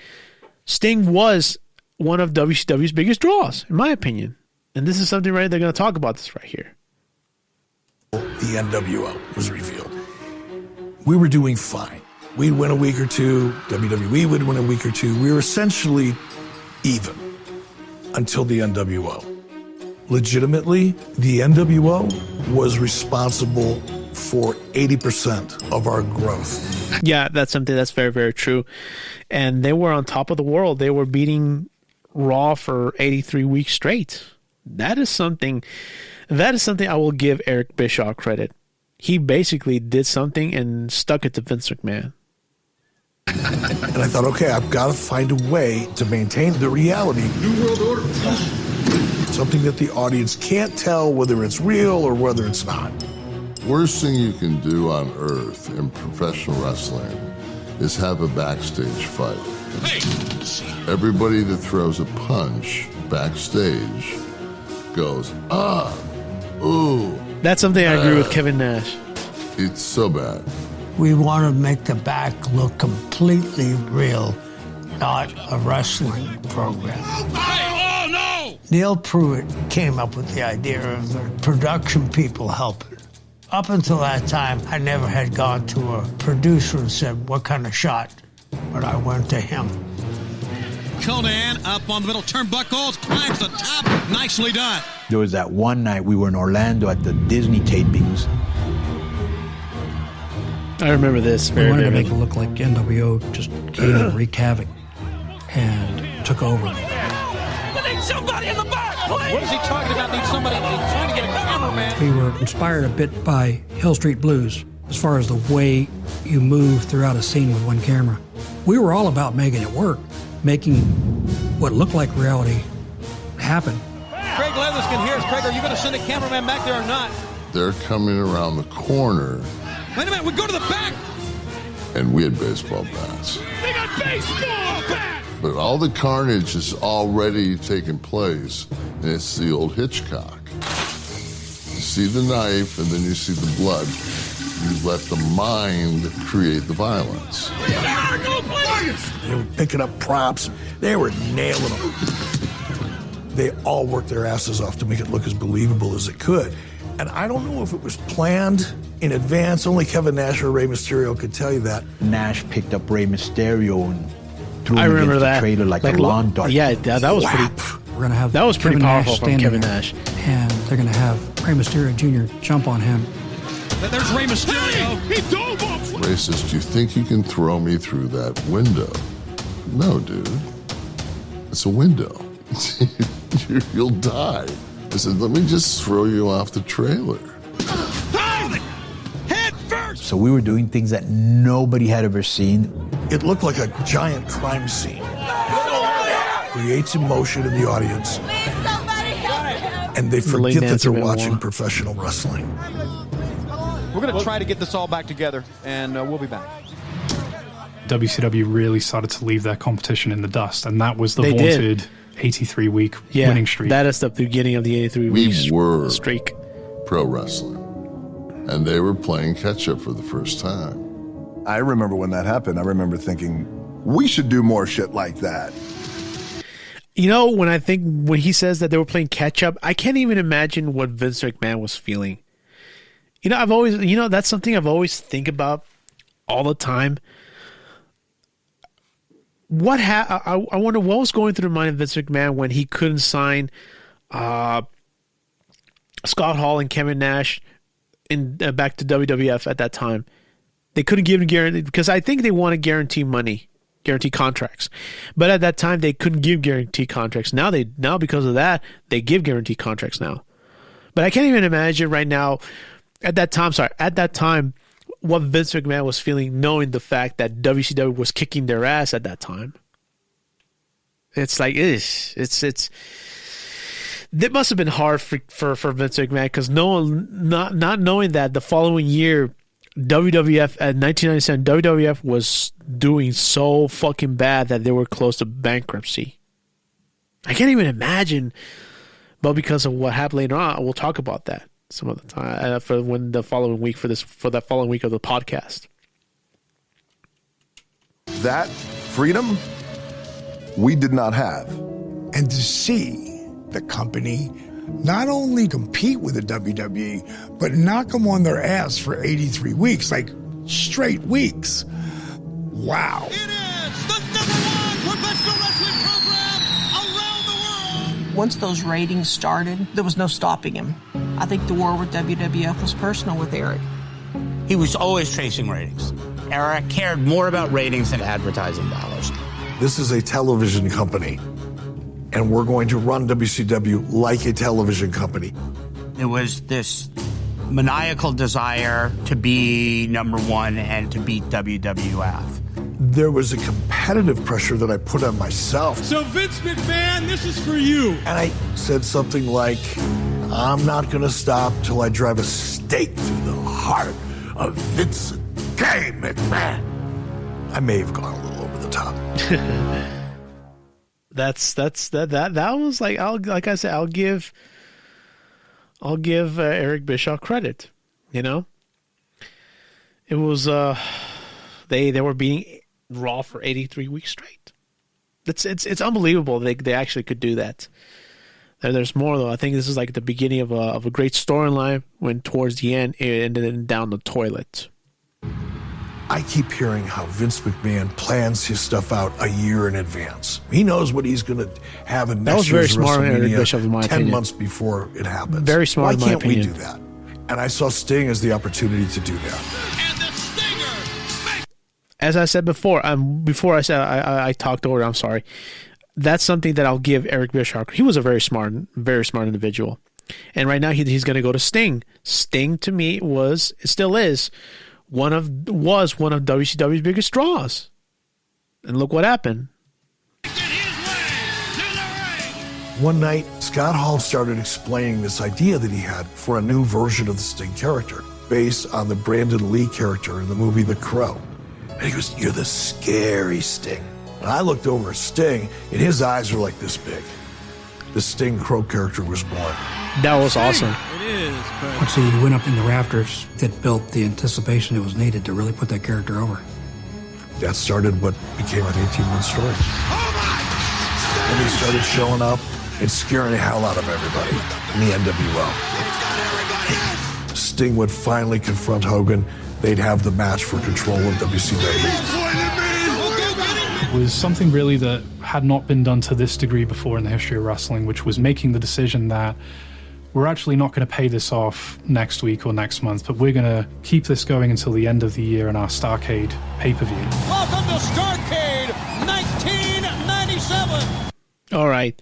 Speaker 1: Sting was one of WCW's biggest draws, in my opinion. And this is something they're going to talk about this right here.
Speaker 3: The NWO was revealed. We were doing fine. We'd win a week or two. WWE would win a week or two. We were essentially even until the NWO. Legitimately, the NWO was responsible for 80% of our growth.
Speaker 1: Yeah, that's something that's very, very true. And they were on top of the world. They were beating Raw for 83 weeks straight. That is something I will give Eric Bischoff credit. He basically did something and stuck it to Vince McMahon.
Speaker 3: And I thought, okay, I've got to find a way to maintain the reality. New World Order. Something that the audience can't tell whether it's real or whether it's not.
Speaker 5: Worst thing you can do on earth in professional wrestling is have a backstage fight. Everybody that throws a punch backstage goes, ooh.
Speaker 1: That's something I agree with Kevin Nash.
Speaker 5: It's so bad.
Speaker 13: We want to make the back look completely real, not a wrestling program.
Speaker 17: Hey, oh no!
Speaker 13: Neil Pruitt came up with the idea of the production people helping. Up until that time, I never had gone to a producer and said, what kind of shot? But I went to him.
Speaker 9: Conan up on the middle turnbuckles, climbs the top. Nicely done.
Speaker 18: There was that one night we were in Orlando at the Disney tapings.
Speaker 1: I remember this
Speaker 7: We
Speaker 1: very
Speaker 7: wanted to
Speaker 1: vividly.
Speaker 7: make it look like NWO just came and wreaked havoc and took over.
Speaker 21: We need somebody in the back, please! What is he talking about? Need somebody? He's trying to get a cameraman.
Speaker 7: We were inspired a bit by Hill Street Blues as far as the way you move throughout a scene with one camera. We were all about making it work, making what looked like reality happen.
Speaker 9: Craig Leathers can hear us. Craig, are you going to send a cameraman back there or not?
Speaker 5: They're coming around the corner,
Speaker 9: Wait a minute, we go to the back.
Speaker 5: and we had baseball bats.
Speaker 21: They got baseball bats!
Speaker 5: But all the carnage is already taken place, and it's the old Hitchcock. You see the knife, and then you see the blood. You let the mind create the violence.
Speaker 3: They were picking up props. They were nailing them. They all worked their asses off to make it look as believable as it could. And I don't know if it was planned in advance. Only Kevin Nash or Rey Mysterio could tell you that.
Speaker 18: Nash picked up Rey Mysterio and threw
Speaker 1: I
Speaker 18: him
Speaker 1: remember
Speaker 18: against
Speaker 1: that.
Speaker 18: the trailer like a lawn dart.
Speaker 1: Yeah, that was pretty.
Speaker 7: We're going to have
Speaker 1: That was pretty
Speaker 7: Kevin
Speaker 1: powerful
Speaker 7: Nash
Speaker 1: from
Speaker 7: standing
Speaker 1: Kevin
Speaker 7: there,
Speaker 1: Nash.
Speaker 7: and they're going to have Rey Mysterio Jr. jump on him.
Speaker 9: There's Rey Mysterio.
Speaker 21: He dove up!
Speaker 5: Ray says, do you think you can throw me through that window? No, dude. It's a window. You'll die. I said, let me just throw you off the trailer.
Speaker 9: Head first!
Speaker 18: So we were doing things that nobody had ever seen.
Speaker 3: It looked like a giant crime scene. Creates emotion in the audience. And they
Speaker 1: Lane
Speaker 3: forget that
Speaker 1: Nancy
Speaker 3: they're
Speaker 1: Benoit.
Speaker 3: watching professional wrestling.
Speaker 12: We're going to try to get this all back together, and we'll be back.
Speaker 11: WCW really started to leave their competition in the dust, and that was the
Speaker 1: They did.
Speaker 11: vaunted 83-week
Speaker 1: Yeah,
Speaker 11: winning streak.
Speaker 1: that is the beginning of the 83 week
Speaker 5: We were
Speaker 1: streak.
Speaker 5: pro wrestling, and they were playing catch-up for the first time.
Speaker 6: I remember when that happened. I remember thinking, we should do more shit like that.
Speaker 1: You know, when he says that they were playing catch up, I can't even imagine what Vince McMahon was feeling. You know, that's something I've always think about all the time. I wonder what was going through the mind of Vince McMahon when he couldn't sign Scott Hall and Kevin Nash back to WWF at that time. They couldn't give him guarantee because I think they wanted guarantee money, guarantee contracts. But at that time they couldn't give guarantee contracts. Now because of that, they give guarantee contracts now. But I can't even imagine right now at that time what Vince McMahon was feeling, knowing the fact that WCW was kicking their ass at that time. It's like, it must have been hard for Vince McMahon because not knowing that the following year, WWF at 1997, WWF was doing so fucking bad that they were close to bankruptcy. I can't even imagine, but because of what happened later on, we'll talk about that some other time for that following week of the podcast.
Speaker 6: That freedom we did not have.
Speaker 10: And to see the company not only compete with the WWE, but knock them on their ass for 83 weeks, like straight weeks. Wow.
Speaker 25: Once those ratings started, there was no stopping him. I think the war with WWF was personal with Eric.
Speaker 14: He was always chasing ratings. Eric cared more about ratings than advertising dollars.
Speaker 3: This is a television company, and we're going to run WCW like a television company.
Speaker 14: It was this maniacal desire to be number one and to beat WWF.
Speaker 3: There was a competitive pressure that I put on myself.
Speaker 21: So Vince McMahon, this is for you.
Speaker 3: And I said something like, I'm not going to stop till I drive a stake through the heart of Vince K. McMahon. I may have gone a little over the top.
Speaker 1: that was like I said, I'll give Eric Bischoff credit. You know, it was they were being Raw for 83 weeks straight. It's unbelievable they actually could do that. There's more, though. I think this is like the beginning of a great storyline when towards the end it ended down the toilet.
Speaker 3: I keep hearing how Vince McMahon plans his stuff out a year in advance. He knows what he's going to have in next year's WrestleMania 10 months before it happens.
Speaker 1: Very smart,
Speaker 3: Why can't we do that? And I saw Sting as the opportunity to do that.
Speaker 1: As I said before, I talked over. I'm sorry. That's something that I'll give Eric Bischoff. He was a very smart individual, and right now he's going to go to Sting. Sting to me still is one of WCW's biggest draws, and look what happened.
Speaker 3: One night, Scott Hall started explaining this idea that he had for a new version of the Sting character, based on the Brandon Lee character in the movie The Crow. And he goes, "You're the scary Sting." And I looked over at Sting, and his eyes were like this big. The Sting Crow character was born.
Speaker 1: That was awesome.
Speaker 7: It is. Once he went up in the rafters, it built the anticipation that was needed to really put that character over.
Speaker 3: That started what became an 18-month story. And he started showing up and scaring the hell out of everybody in the NWO. Sting would finally confront Hogan. They'd have the match for control of WCW.
Speaker 11: It was something really that had not been done to this degree before in the history of wrestling, which was making the decision that we're actually not going to pay this off next week or next month, but we're going to keep this going until the end of the year in our Starrcade pay-per-view.
Speaker 21: Welcome to Starrcade 1997.
Speaker 1: All right.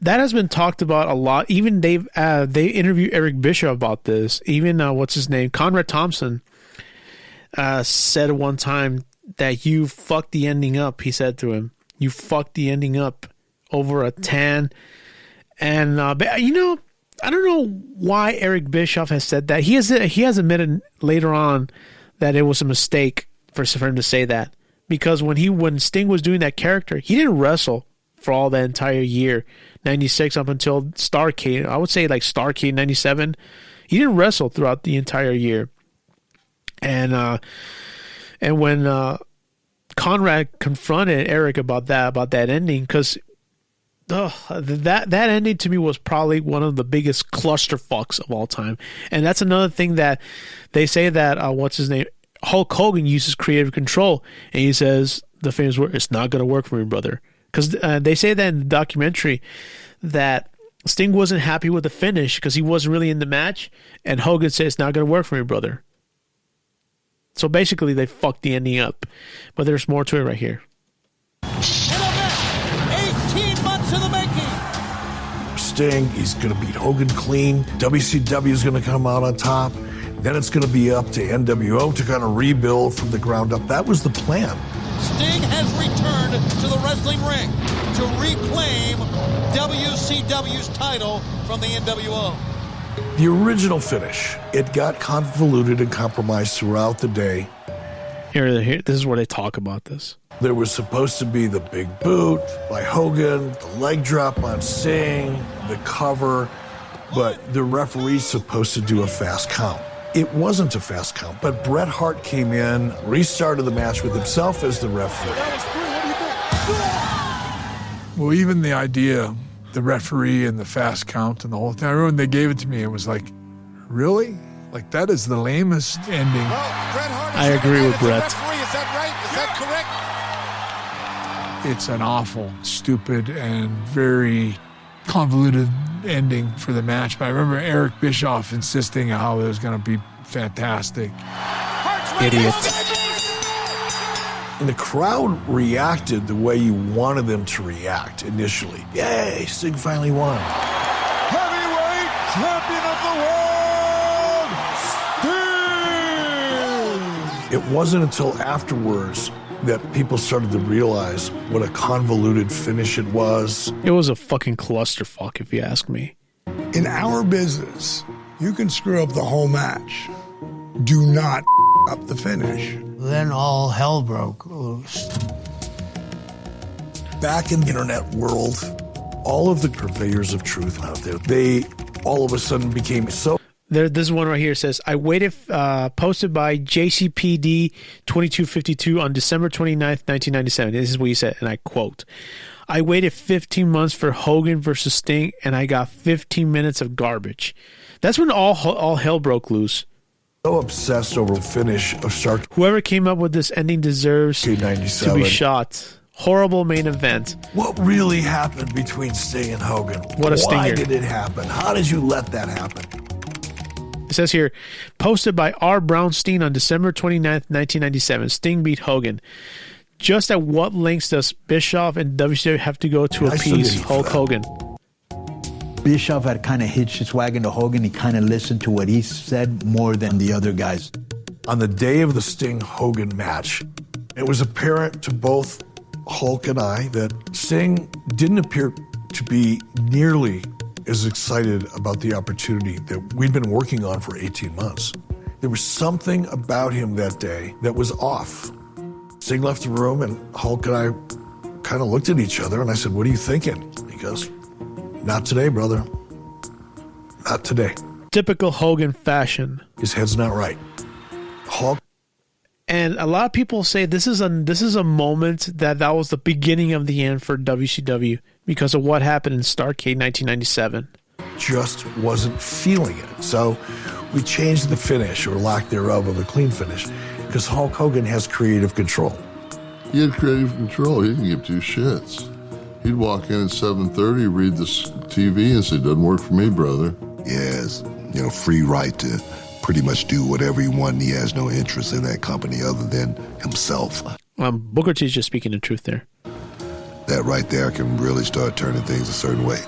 Speaker 1: That has been talked about a lot. Even they interviewed Eric Bischoff about this. Even what's his name, Conrad Thompson, said one time that you fucked the ending up. He said to him, "You fucked the ending up over a tan." And I don't know why Eric Bischoff has said that. He has admitted later on that it was a mistake for him to say that, because when Sting was doing that character, he didn't wrestle for all that entire year, 96 up until Starrcade. I would say like Starrcade 97. He didn't wrestle throughout the entire year. And when Conrad confronted Eric about that ending, because that ending to me was probably one of the biggest clusterfucks of all time. And that's another thing that they say that what's his name, Hulk Hogan uses creative control, and he says the famous word, "It's not going to work for me, brother." Because they say that in the documentary that Sting wasn't happy with the finish because he wasn't really in the match, and Hogan said, "It's not going to work for me, brother." So basically, they fucked the ending up. But there's more to it right here.
Speaker 21: 18 months in the making.
Speaker 3: Sting, he's going to beat Hogan clean. WCW is going to come out on top. Then it's going to be up to NWO to kind of rebuild from the ground up. That was the plan.
Speaker 21: Sting has returned to the wrestling ring to reclaim WCW's title from the NWO.
Speaker 3: The original finish, it got convoluted and compromised throughout the day.
Speaker 1: Here, this is where they talk about this.
Speaker 3: There was supposed to be the big boot by Hogan, the leg drop on Sting, the cover, but the referee's supposed to do a fast count. It wasn't a fast count, but Bret Hart came in, restarted the match with himself as the referee.
Speaker 10: Well, even the idea, the referee and the fast count and the whole thing, I remember when they gave it to me, it was like, really? Like, that is the lamest ending.
Speaker 1: I agree with Bret.
Speaker 21: Is that right? Is that correct?
Speaker 10: It's an awful, stupid, and very convoluted ending for the match. But I remember Eric Bischoff insisting how it was going to be fantastic.
Speaker 1: Idiot.
Speaker 3: And the crowd reacted the way you wanted them to react initially. Yay, Sting finally won.
Speaker 21: Heavyweight champion of the world, Sting!
Speaker 3: It wasn't until afterwards that people started to realize what a convoluted finish it was.
Speaker 1: It was a fucking clusterfuck, if you ask me.
Speaker 10: In our business, you can screw up the whole match. Do not up the finish.
Speaker 13: Then all hell broke loose.
Speaker 3: Back in the internet world, all of the purveyors of truth out there, they all of a sudden became so...
Speaker 1: This is one right here. It says, I waited, posted by JCPD 2252 on December 29th, 1997. This is what he said, and I quote, I waited 15 months for Hogan versus Sting, and I got 15 minutes of garbage. That's when all hell broke loose.
Speaker 3: So obsessed over the finish of Starrcade.
Speaker 1: Whoever came up with this ending deserves to be shot. Horrible main event.
Speaker 3: What really happened between Sting and Hogan?
Speaker 1: What a stinger.
Speaker 3: Why did it happen? How did you let that happen?
Speaker 1: It says here, posted by R. Brownstein on December 29th, 1997. Sting beat Hogan. Just at what lengths does Bischoff and WCW have to go to appease Hulk Hogan?
Speaker 18: Bischoff had kind of hitched his wagon to Hogan. He kind of listened to what he said more than the other guys.
Speaker 3: On the day of the Sting-Hogan match, it was apparent to both Hulk and I that Sting didn't appear to be nearly as excited about the opportunity that we'd been working on for 18 months. There was something about him that day that was off. Sting left the room, and Hulk and I kind of looked at each other, and I said, what are you thinking? He goes, not today, brother. Not today.
Speaker 1: Typical Hogan fashion.
Speaker 3: His head's not right. Hulk.
Speaker 1: And a lot of people say this is a moment that was the beginning of the end for WCW because of what happened in Starrcade 1997.
Speaker 3: Just wasn't feeling it. So we changed the finish, or lack thereof, of a clean finish, because Hulk Hogan has creative control.
Speaker 5: He had creative control. He didn't give two shits. He'd walk in at 7:30, read this TV, and say, doesn't work for me, brother.
Speaker 6: Yes, free right to pretty much do whatever he wanted. He has no interest in that company other than himself.
Speaker 1: Booker T's just speaking the truth there.
Speaker 6: That right there can really start turning things a certain way.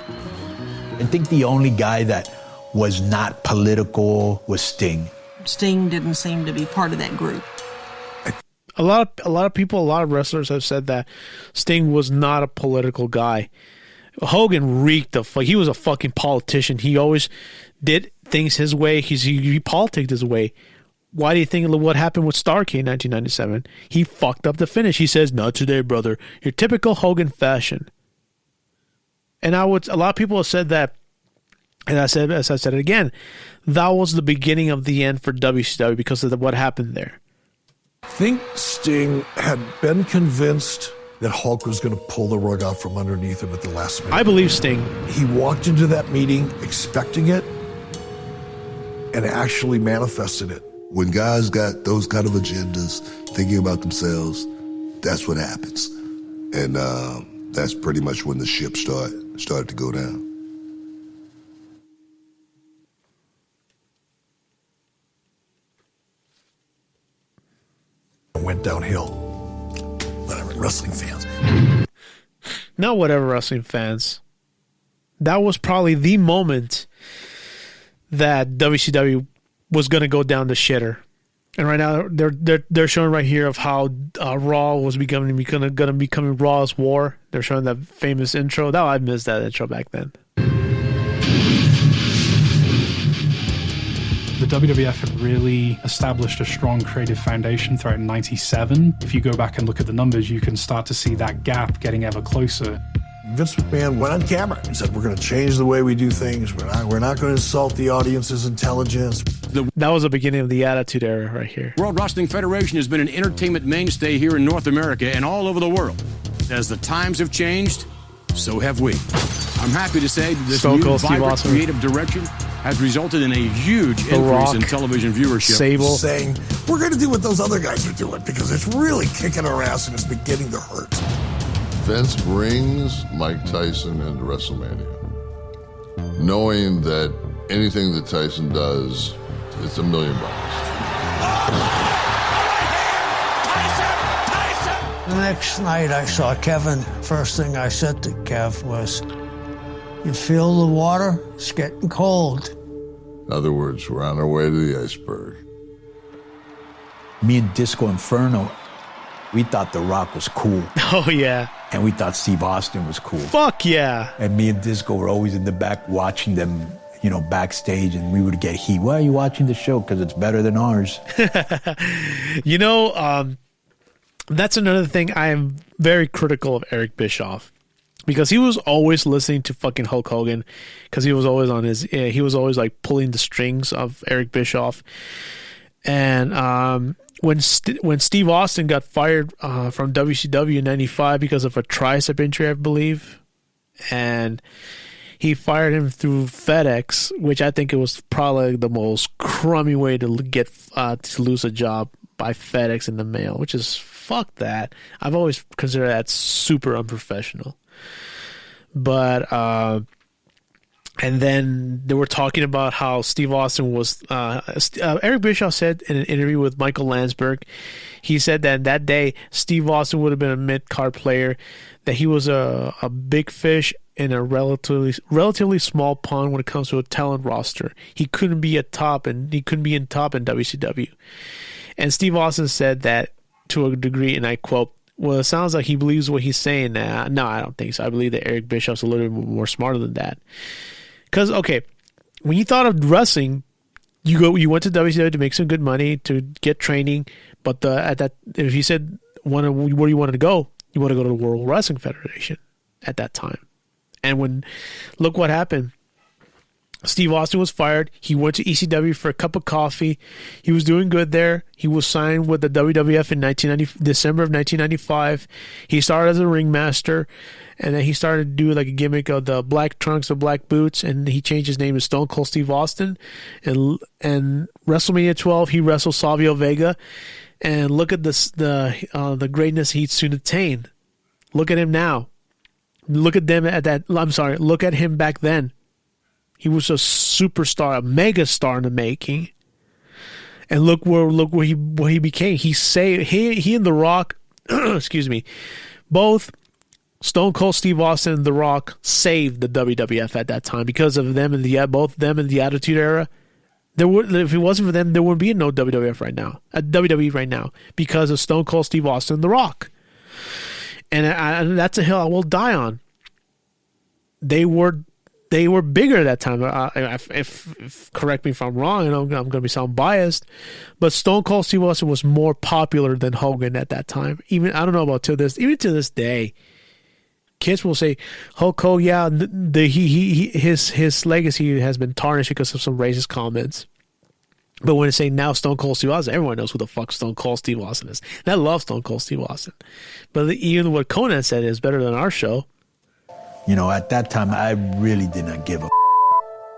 Speaker 18: I think the only guy that was not political was Sting.
Speaker 25: Sting didn't seem to be part of that group.
Speaker 1: A lot of people, a lot of wrestlers have said that Sting was not a political guy. Hogan reeked of, he was a fucking politician. He always did things his way. He politicked his way. Why do you think what happened with Starrcade in 1997? He fucked up the finish. He says, not today, brother. Your typical Hogan fashion. And a lot of people have said that, and as I said it again, that was the beginning of the end for WCW because of what happened there.
Speaker 3: I think Sting had been convinced that Hulk was going to pull the rug out from underneath him at the last minute.
Speaker 1: I believe Sting.
Speaker 3: He walked into that meeting expecting it and actually manifested it.
Speaker 6: When guys got those kind of agendas, thinking about themselves, that's what happens. And that's pretty much when the ship started to go down.
Speaker 3: Went downhill. Whatever, wrestling fans.
Speaker 1: Not whatever, wrestling fans. That was probably the moment that WCW was going to go down the shitter. And right now, they're showing right here of how Raw was going to become Raw's War. They're showing that famous intro. I missed that intro back then.
Speaker 11: The WWF had really established a strong creative foundation throughout 97. If you go back and look at the numbers, you can start to see that gap getting ever closer.
Speaker 3: Vince McMahon went on camera and said, we're going to change the way we do things. We're not going to insult the audience's intelligence.
Speaker 1: That was the beginning of the Attitude Era right here.
Speaker 8: World Wrestling Federation has been an entertainment mainstay here in North America and all over the world. As the times have changed, so have we. I'm happy to say that this new vibrant creative direction has resulted in a huge increase in television viewership.
Speaker 1: Sable
Speaker 3: saying, we're going to do what those other guys are doing because it's really kicking our ass and it's beginning to hurt.
Speaker 5: Vince brings Mike Tyson into WrestleMania, knowing that anything that Tyson does, it's $1 million.
Speaker 13: The next night I saw Kevin, first thing I said to Kev was, you feel the water? It's getting cold.
Speaker 5: In other words, we're on our way to the iceberg.
Speaker 18: Me and Disco Inferno, we thought The Rock was cool.
Speaker 1: Oh, yeah.
Speaker 18: And we thought Steve Austin was cool.
Speaker 1: Fuck yeah.
Speaker 18: And me and Disco were always in the back watching them, backstage, and we would get heat. Why are you watching the show? Because it's better than ours.
Speaker 1: That's another thing I am very critical of Eric Bischoff. because he was always listening to fucking Hulk Hogan, because he was always on his, he was always like pulling the strings of Eric Bischoff. And when Steve Austin got fired from WCW in '95 because of a tricep injury, I believe, and he fired him through FedEx, which I think it was probably the most crummy way to get to lose a job, by FedEx in the mail, which is fuck that. I've always considered that super unprofessional. But and then they were talking about how Steve Austin was Eric Bischoff said in an interview with Michael Landsberg, he said that day Steve Austin would have been a mid-card player, that he was a big fish in a relatively small pond when it comes to a talent roster. He couldn't be in top in WCW. And Steve Austin said that to a degree, and I quote, "Well, it sounds like he believes what he's saying now." No, I don't think so. I believe that Eric Bischoff's a little bit more smarter than that. Because, okay, when you thought of wrestling, you went to WCW to make some good money, to get training, but if you said where you wanted to go, you want to go to the World Wrestling Federation at that time. And look what happened. Steve Austin was fired. He went to ECW for a cup of coffee. He was doing good there. He was signed with the WWF in December of 1995. He started as a ringmaster, and then he started to do like a gimmick of the black trunks, the black boots, and he changed his name to Stone Cold Steve Austin. And WrestleMania 12, he wrestled Savio Vega, and look at the greatness he'd soon attain. Look at him now. Look at them at that. I'm sorry. Look at him back then. He was a superstar, a mega star in the making, and look where he became. He and The Rock, excuse me, both Stone Cold Steve Austin and The Rock saved the WWF at that time because of them and both them in the Attitude Era. If it wasn't for them, there wouldn't be no WWF right now, WWE right now, because of Stone Cold Steve Austin and The Rock. And that's a hill I will die on. They were bigger at that time. If correct me if I'm wrong, and I'm going to be sound biased, but Stone Cold Steve Austin was more popular than Hogan at that time. Even I don't know about to this day, kids will say Hulk Hogan, yeah, his legacy has been tarnished because of some racist comments. But when they say now Stone Cold Steve Austin, everyone knows who the fuck Stone Cold Steve Austin is. And I love Stone Cold Steve Austin. But even what Conan said is better than our show.
Speaker 18: You know, at that time, I really did not give a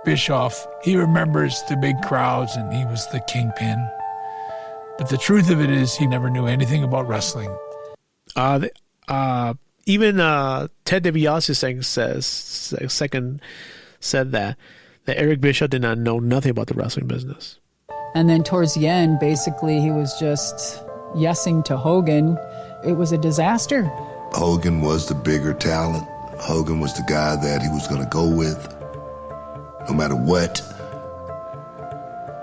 Speaker 16: Bischoff, he remembers the big crowds and he was the kingpin. But the truth of it is he never knew anything about wrestling.
Speaker 1: Even Ted DiBiase said that Eric Bischoff did not know nothing about the wrestling business.
Speaker 19: And then towards the end, basically, he was just yesing to Hogan. It was a disaster.
Speaker 6: Hogan was the bigger talent. Hogan was the guy that he was going to go with, no matter what.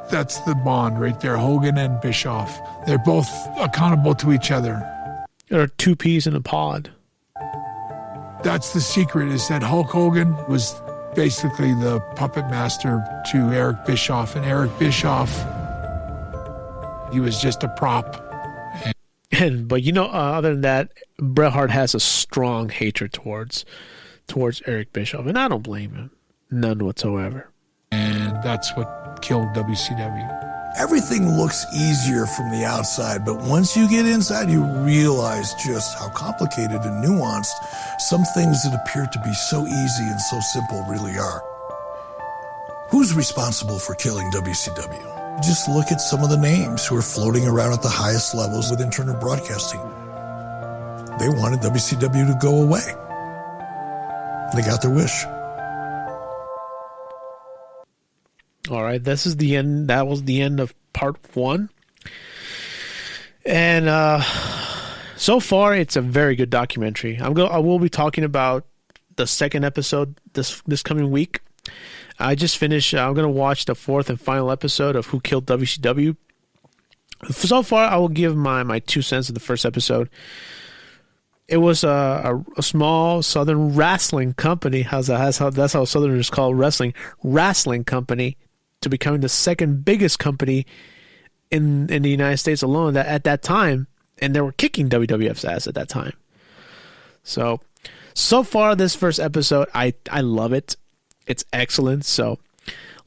Speaker 16: That's the bond right there, Hogan and Bischoff. They're both accountable to each other.
Speaker 1: There are two peas in a pod.
Speaker 16: That's the secret, is that Hulk Hogan was basically the puppet master to Eric Bischoff, and Eric Bischoff, he was just a prop.
Speaker 1: But other than that, Bret Hart has a strong hatred towards Eric Bischoff, and I don't blame him, none whatsoever.
Speaker 16: And that's what killed WCW.
Speaker 3: Everything looks easier from the outside, but once you get inside, you realize just how complicated and nuanced some things that appear to be so easy and so simple really are. Who's responsible for killing WCW? Just look at some of the names who are floating around at the highest levels within Turner Broadcasting. They wanted WCW to go away. They got their wish.
Speaker 1: All right, this is the end. That was the end of part 1. And so far, it's a very good documentary. I will be talking about the second episode this coming week. I just finished. I'm going to watch the 4th and final episode of Who Killed WCW. So far, I will give my 2 cents of the first episode. It was a small Southern wrestling company. That's how Southerners call wrestling company, to becoming the second biggest company in the United States alone at that time, and they were kicking WWF's ass at that time. So So far, this first episode, I love it. It's excellent. So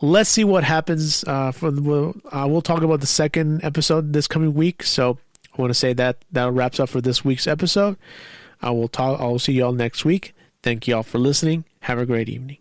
Speaker 1: let's see what happens. We'll talk about the second episode this coming week. So I want to say that wraps up for this week's episode. I'll see you all next week. Thank you all for listening. Have a great evening.